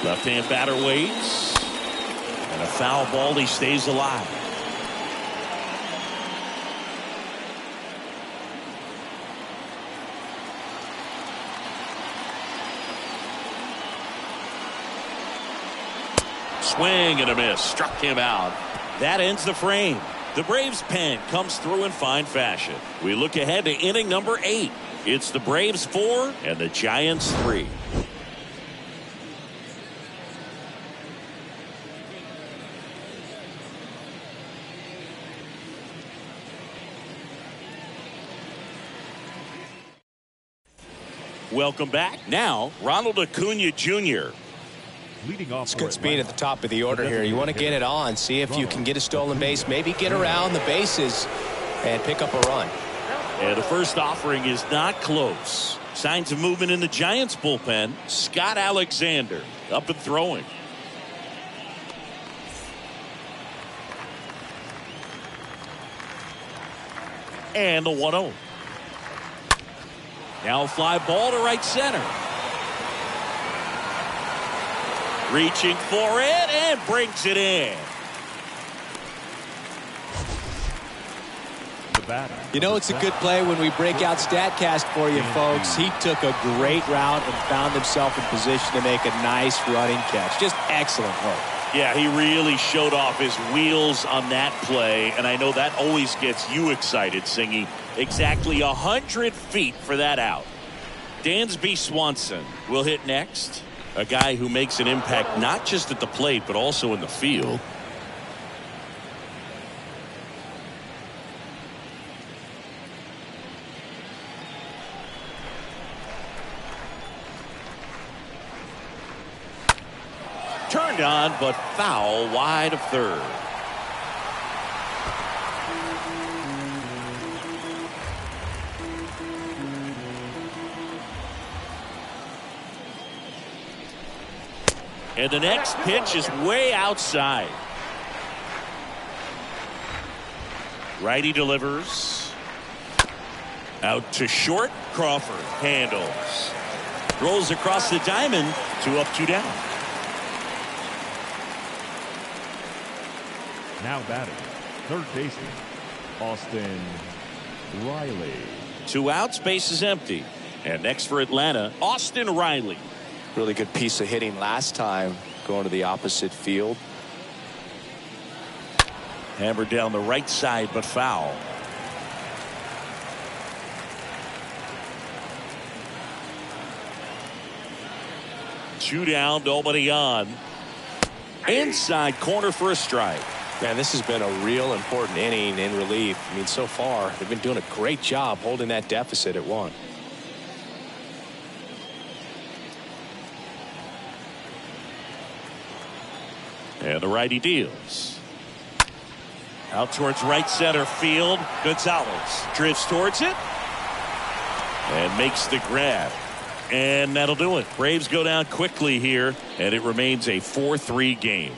Left-hand batter waits. And a foul ball. He stays alive. Swing and a miss. Struck him out. That ends the frame. The Braves pen comes through in fine fashion. We look ahead to inning number 8. It's the Braves 4 and the Giants 3. Welcome back. Now, Ronald Acuna Jr. It's good speed at the top of the order here. You want to get it on, see if you can get a stolen base, maybe get around the bases and pick up a run. And the first offering is not close. Signs of movement in the Giants bullpen. Scott Alexander up and throwing. And the 1-0. Now a fly ball to right center. Reaching for it and brings it in. You know, it's a good play when we break out StatCast for you, folks. He took a great route and found himself in position to make a nice running catch. Just excellent work. Yeah, he really showed off his wheels on that play, and I know that always gets you excited, Singy. Exactly 100 feet for that out. Dansby Swanson will hit next. A guy who makes an impact not just at the plate, but also in the field. Turned on, but foul wide of third. And the next pitch is way outside. Righty delivers. Out to short. Crawford handles. Rolls across the diamond. 2 up, 2 down. Now batting, third baseman, Austin Riley. 2 outs, base is empty. And next for Atlanta, Austin Riley. Really good piece of hitting last time, going to the opposite field. Hammered down the right side, but foul. Two down, nobody on. Inside corner for a strike. Man, this has been a real important inning in relief. I mean, so far, they've been doing a great job holding that deficit at 1. And the righty deals. Out towards right center field. Gonzalez drifts towards it. And makes the grab. And that'll do it. Braves go down quickly here. And it remains a 4-3 game.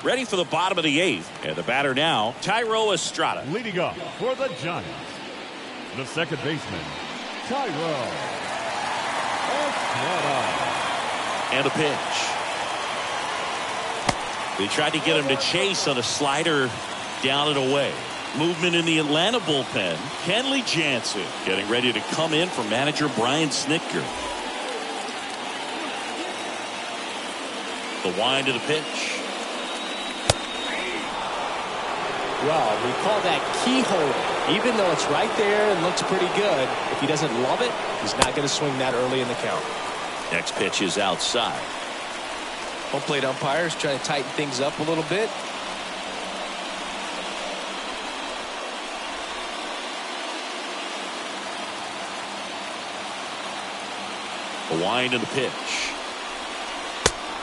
Ready for the bottom of the 8th. And the batter now, Thairo Estrada. Leading up for the Giants, the second baseman, Thairo Estrada. And a pitch. They tried to get him to chase on a slider down and away. Movement in the Atlanta bullpen. Kenley Jansen getting ready to come in for manager Brian Snitker. The wind of the pitch. Well, we call that keyhole. Even though it's right there and looks pretty good, if he doesn't love it, he's not going to swing that early in the count. Next pitch is outside. Home plate umpires trying to tighten things up a little bit. The wind of the pitch.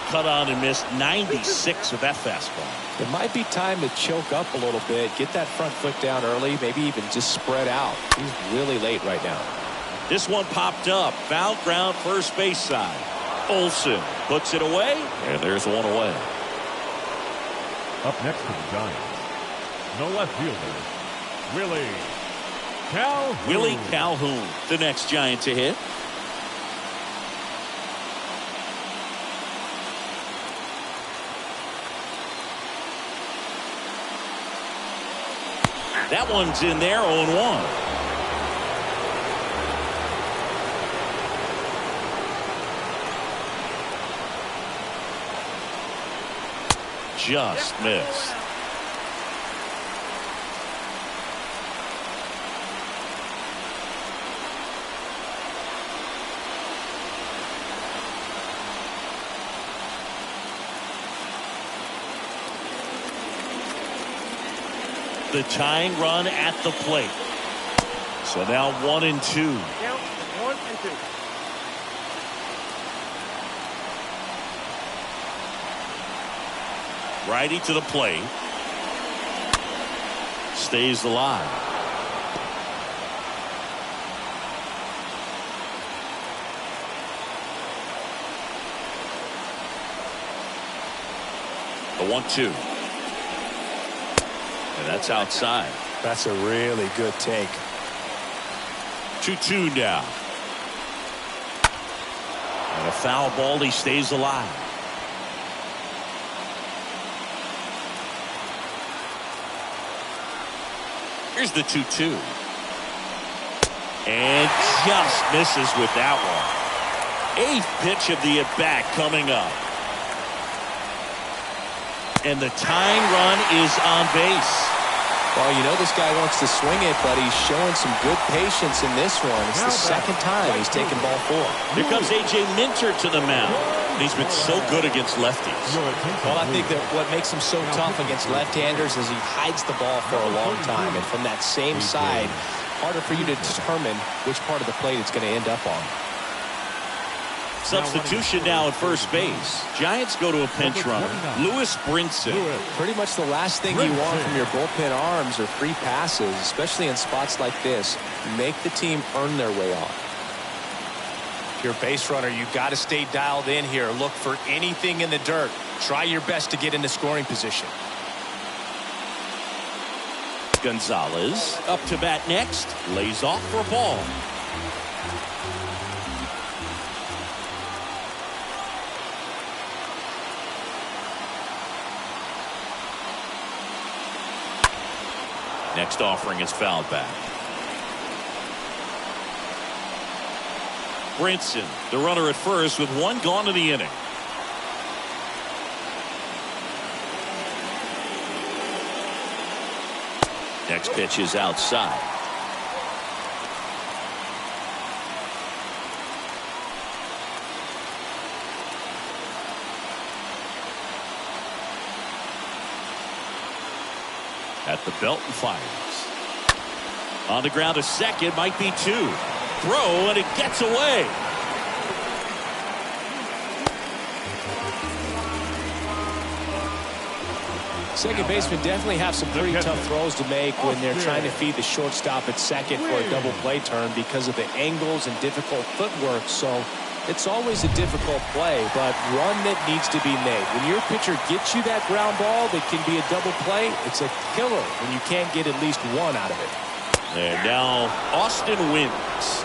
Cut on and missed 96 with that fastball. It might be time to choke up a little bit, get that front foot down early, maybe even just spread out. He's really late right now. This one popped up. Foul ground first base side. Olson puts it away, and there's one away. Up next for the Giants, the left fielder, Willie Calhoun. Willie Calhoun, the next Giant to hit. That one's in there, 0-1. Just missed. The tying run at the plate. So now 1-2. Count 1-2. Righty to the plate. Stays alive. The 1-2. And that's outside. That's a really good take. 2-2 now. And a foul ball. He stays alive. Here's the 2-2. And just misses with that one. 8th pitch of the at-bat coming up. And the tying run is on base. Well, you know this guy wants to swing it, but he's showing some good patience in this one. It's the second time he's taken ball 4. Here comes A.J. Minter to the mound. He's been so good against lefties. Well, I think that what makes him so tough against left-handers is he hides the ball for a long time. And from that same side, harder for you to determine which part of the plate it's going to end up on. Substitution now at first base. Giants go to a pinch runner. Lewis Brinson. Pretty much the last thing you want from your bullpen arms are free passes, especially in spots like this. Make the team earn their way off. If you're a base runner, you got to stay dialed in here. Look for anything in the dirt. Try your best to get into scoring position. Gonzalez up to bat next. Lays off for a ball. Next offering is fouled back. Brinson, the runner at first with 1 gone in the inning. Next pitch is outside. At the belt and fires. On the ground to second, might be 2. Throw, and it gets away. Second baseman definitely have some pretty tough throws to make when they're trying to feed the shortstop at second for a double play turn because of the angles and difficult footwork. So it's always a difficult play, but one that needs to be made. When your pitcher gets you that ground ball that can be a double play, it's a killer when you can't get at least 1 out of it. And now Austin wins.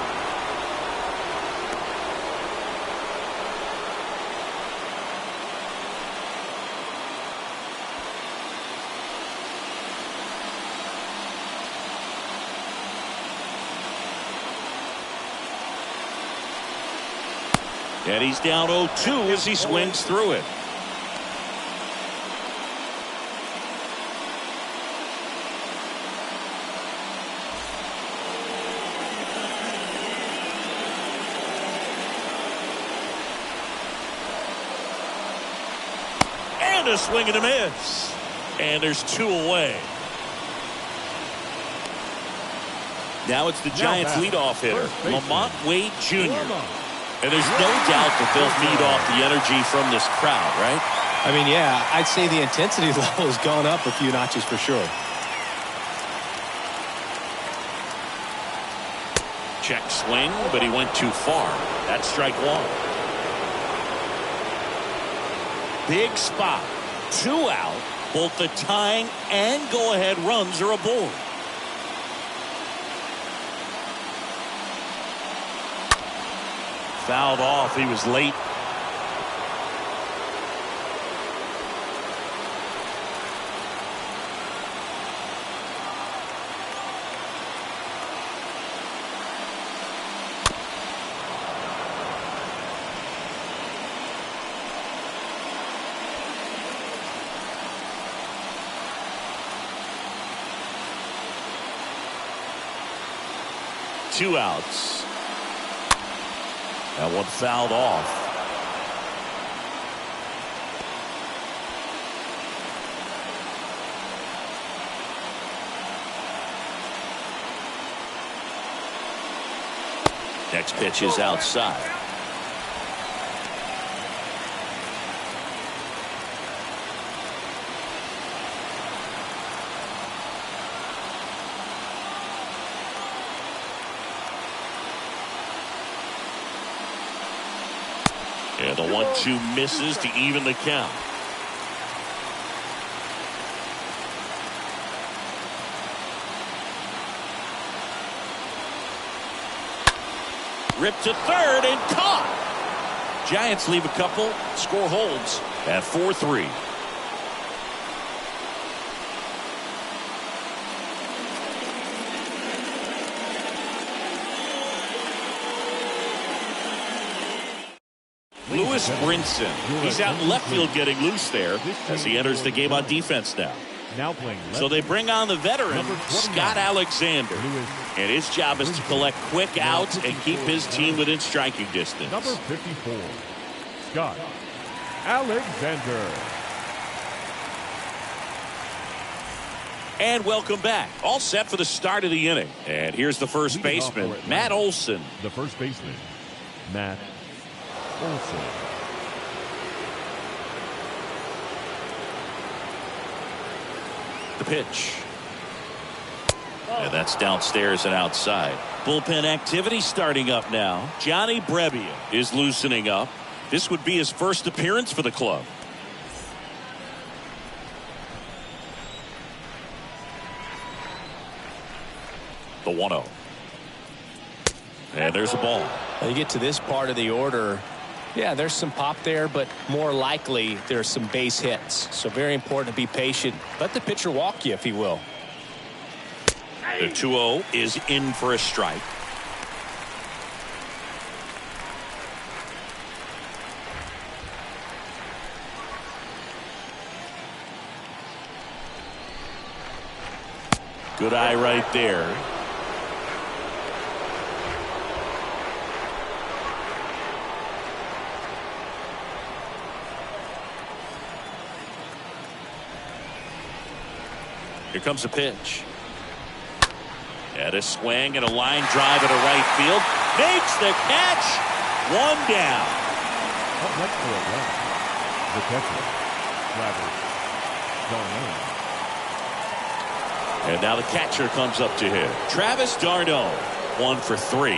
And he's down 0-2 as he swings through it. And a swing and a miss. And there's 2 away. Now it's the Giants leadoff hitter, Lamont Wade Jr. And there's no doubt that they'll feed off the energy from this crowd, right? I mean, yeah, I'd say the intensity level has gone up a few notches for sure. Check swing, but he went too far. That's strike 1. Big spot. 2 out. Both the tying and go-ahead runs are aboard. Fouled off. He was late. Two outs. That one fouled off. Next pitch is outside. And the 1-2 misses to even the count. Ripped to third and caught. Giants leave a couple. Score holds at 4-3. Lewis Brinson. He's out in left field getting loose there as he enters the game on defense now. So they bring on the veteran, Scott Alexander. And his job is to collect quick outs and keep his team within striking distance. Number 54, Scott Alexander. And welcome back. All set for the start of the inning. And here's the first baseman, Matt Olson. The first baseman, Matt Olson. The pitch. And that's downstairs and outside. Bullpen activity starting up now. Johnny Brebbia is loosening up. This would be his first appearance for the club. The 1-0. And there's a ball. When you get to this part of the order, yeah, there's some pop there, but more likely there's some base hits. So very important to be patient. Let the pitcher walk you, if he will. The 2-0 is in for a strike. Good eye right there. Here comes a pitch. And a swing and a line drive into right field. Makes the catch. One down. Up next for it, the catcher, Travis Darno. And now the catcher comes up to him. Travis Darno, 1 for 3.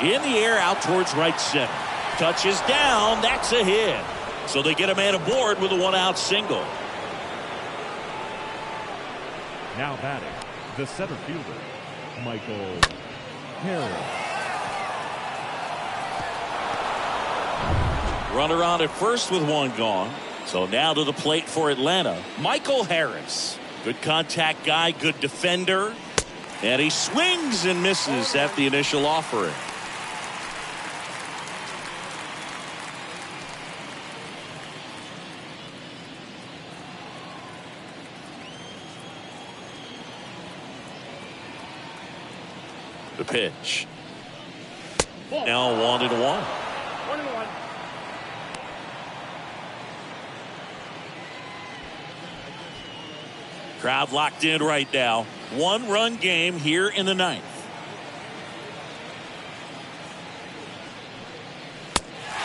In the air out towards right center. Touches down. That's a hit. So they get a man aboard with a 1-out single. Now batting, the center fielder, Michael Harris. Runner on at first with 1 gone. So now to the plate for Atlanta, Michael Harris. Good contact guy, good defender. And he swings and misses at the initial offering. The pitch. Now 1-1. 1-1. Crowd locked in right now. 1-run game here in the 9th.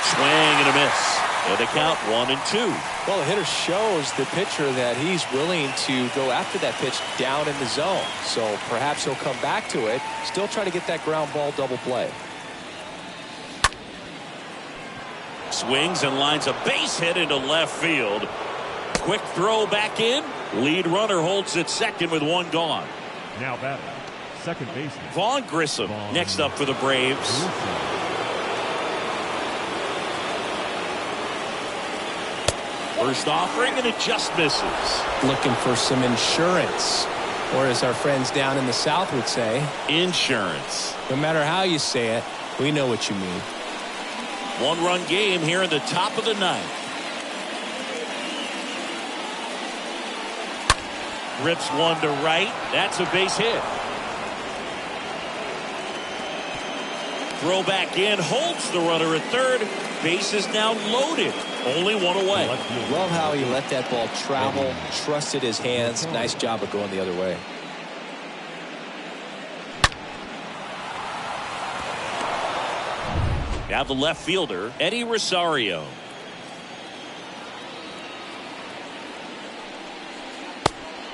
Swing and a miss. And the count 1-2. Well, the hitter shows the pitcher that he's willing to go after that pitch down in the zone. So perhaps he'll come back to it. Still try to get that ground ball double play. Swings and lines a base hit into left field. Quick throw back in. Lead runner holds at second with 1 gone. Now batting, second baseman, Vaughn Grissom next up for the Braves. First offering and it just misses. Looking for some insurance, or as our friends down in the South would say, Insurance. no matter how you say it, we know what you mean. 1-run game here in the top of the 9th. Rips 1 to right. That's a base hit. Throw back in, holds the runner at third. Base is now loaded. Only 1 away. Love how he let that ball travel, trusted his hands. Nice job of going the other way. Now the left fielder, Eddie Rosario.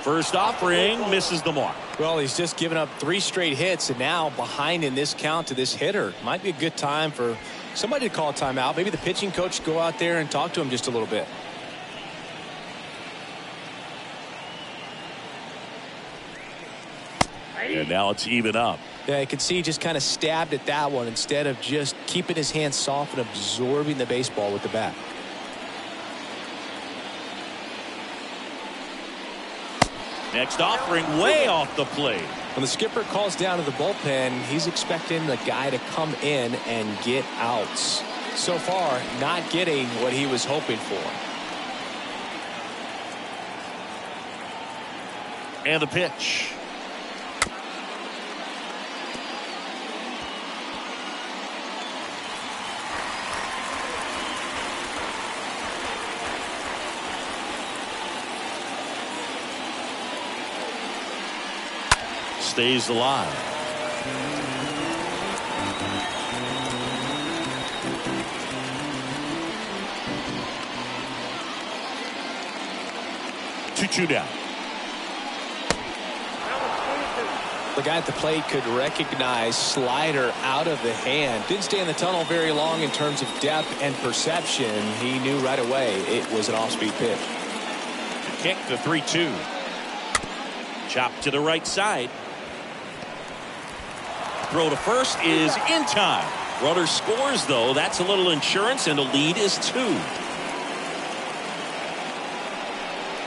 First offering misses the mark. Well, he's just given up 3 straight hits, and now behind in this count to this hitter. Might be a good time for somebody to call a timeout. Maybe the pitching coach go out there and talk to him just a little bit. And now it's even up. Yeah, you can see he just kind of stabbed at that one instead of just keeping his hands soft and absorbing the baseball with the bat. Next offering way off the plate. When the skipper calls down to the bullpen, he's expecting the guy to come in and get outs. So far, not getting what he was hoping for. And the pitch. Stays alive. Two down. The guy at the plate could recognize slider out of the hand. Didn't stay in the tunnel very long in terms of depth and perception. He knew right away it was an off-speed pitch. The kick, the 3-2. Chop to the right side. Throw to first is in time. Runner scores, though. That's a little insurance, and the lead is 2.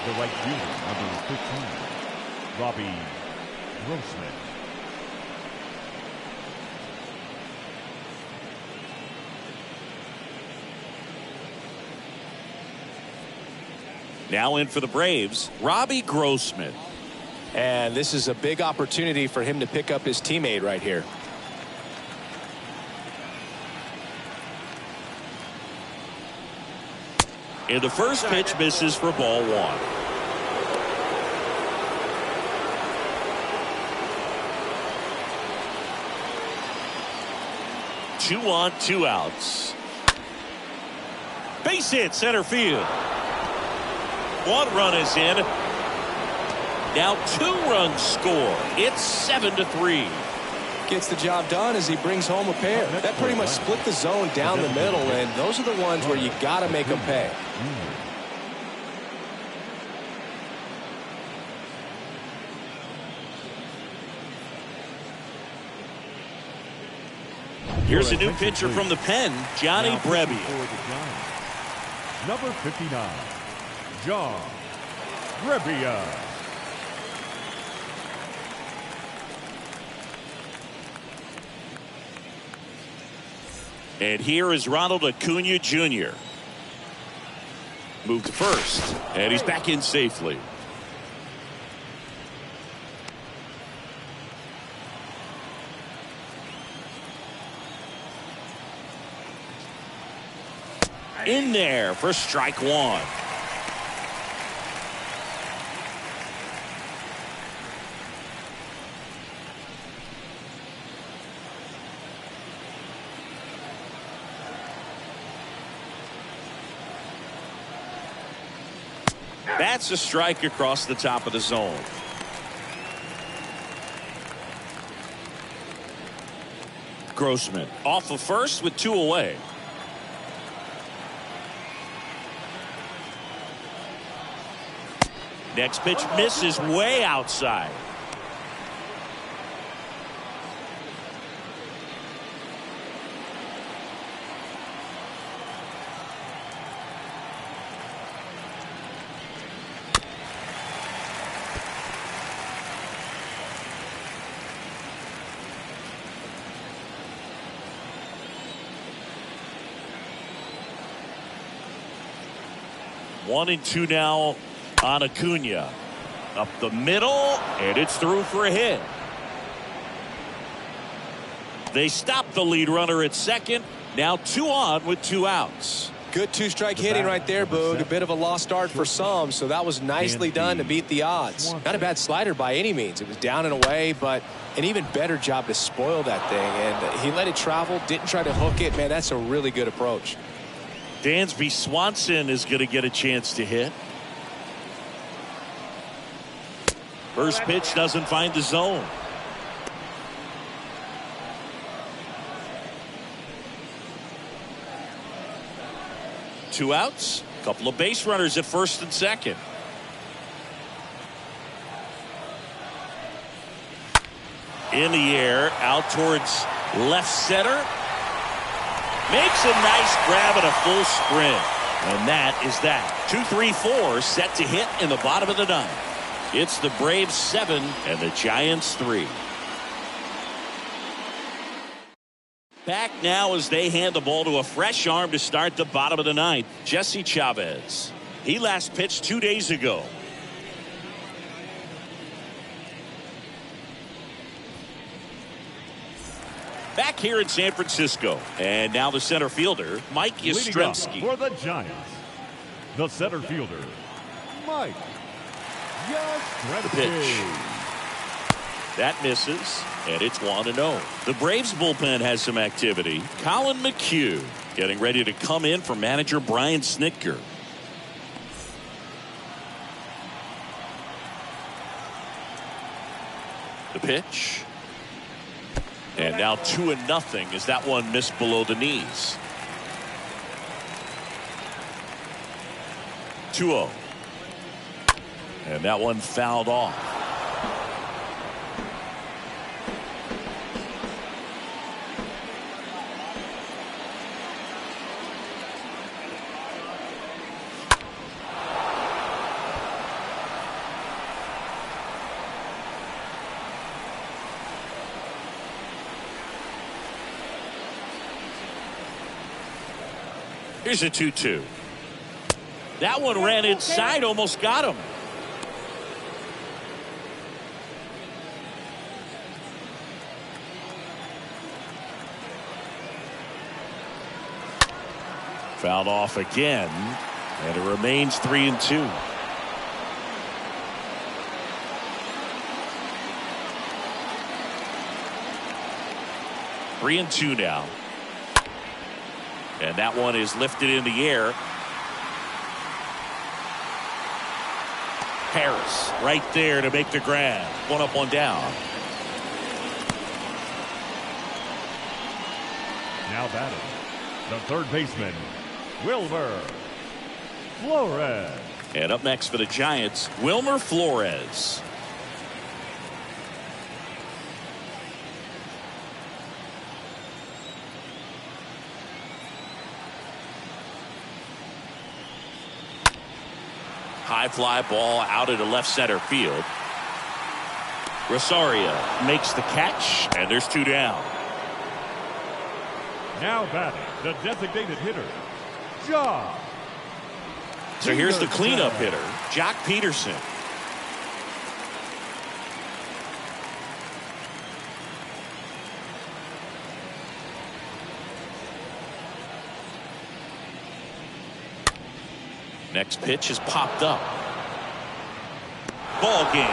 The right fielder, number 15, Robbie Grossman. Now in for the Braves, Robbie Grossman. And this is a big opportunity for him to pick up his teammate right here. And the first pitch misses for ball 1. Two on, 2 outs. Base hit center field. 1 run is in. Now 2 runs score. It's 7-3. Gets the job done as he brings home a pair. That pretty much split the zone down the middle, and those are the ones where you got to make them pay. Here's a new pitcher from the pen, Johnny Brebbia. Number 59, John Brebbia. And here is Ronald Acuna Jr. Moved to first, and he's back in safely. In there for strike 1. That's a strike across the top of the zone. Grossman off of first with 2 away. Next pitch misses way outside. One and 2 now on Acuna. Up the middle, and it's through for a hit. They stop the lead runner at second. Now 2 on with 2 outs. Good 2-strike hitting right there, Boog. A bit of a lost start for some, so that was nicely done to beat the odds. Not a bad slider by any means. It was down and away, but an even better job to spoil that thing. And he let it travel, didn't try to hook it. Man, that's a really good approach. Dansby Swanson is going to get a chance to hit. First pitch doesn't find the zone. Two outs, couple of base runners at first and second. In the air, out towards left center. Makes a nice grab and a full sprint. And that is that. 2-3-4 set to hit in the bottom of the ninth. It's the Braves 7 and the Giants 3. Back now as they hand the ball to a fresh arm to start the bottom of the ninth. Jesse Chavez. He last pitched 2 days ago. Back here in San Francisco. And now the center fielder, Mike Yastrzemski. For the Giants, the center fielder, Mike Yastrzemski. Pitch. That misses, and it's 1-0. The Braves bullpen has some activity. Colin McHugh getting ready to come in for manager Brian Snitker. The pitch. And now 2-0 as that one missed below the knees. 2-0. And that one fouled off. Here's a 2-2. That one ran inside, almost got him. Fouled off again, and it remains 3-2. Three and two now. And that one is lifted in the air. Harris right there to make the grab. One up, one down. Now batting, the third baseman, Wilmer Flores. And up next for the Giants, Wilmer Flores. High fly ball out into left center field. Rosario makes the catch, and there's two down. Now batting, the designated hitter, Jock. So here's the cleanup hitter, Jock Peterson. Next pitch is popped up. Ball game.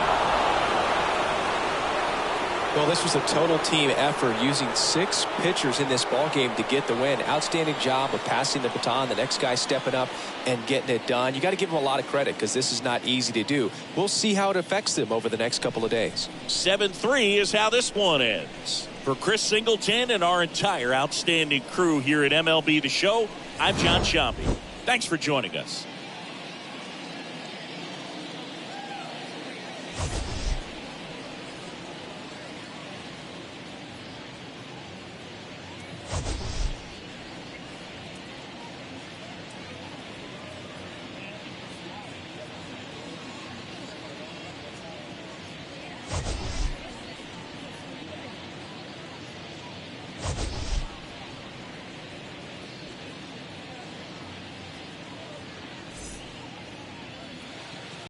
Well, this was a total team effort, using 6 pitchers in this ball game to get the win. Outstanding job of passing the baton. The next guy stepping up and getting it done. You got to give them a lot of credit because this is not easy to do. We'll see how it affects them over the next couple of days. 7-3 is how this one ends. For Chris Singleton and our entire outstanding crew here at MLB The Show, I'm John Shambi. Thanks for joining us.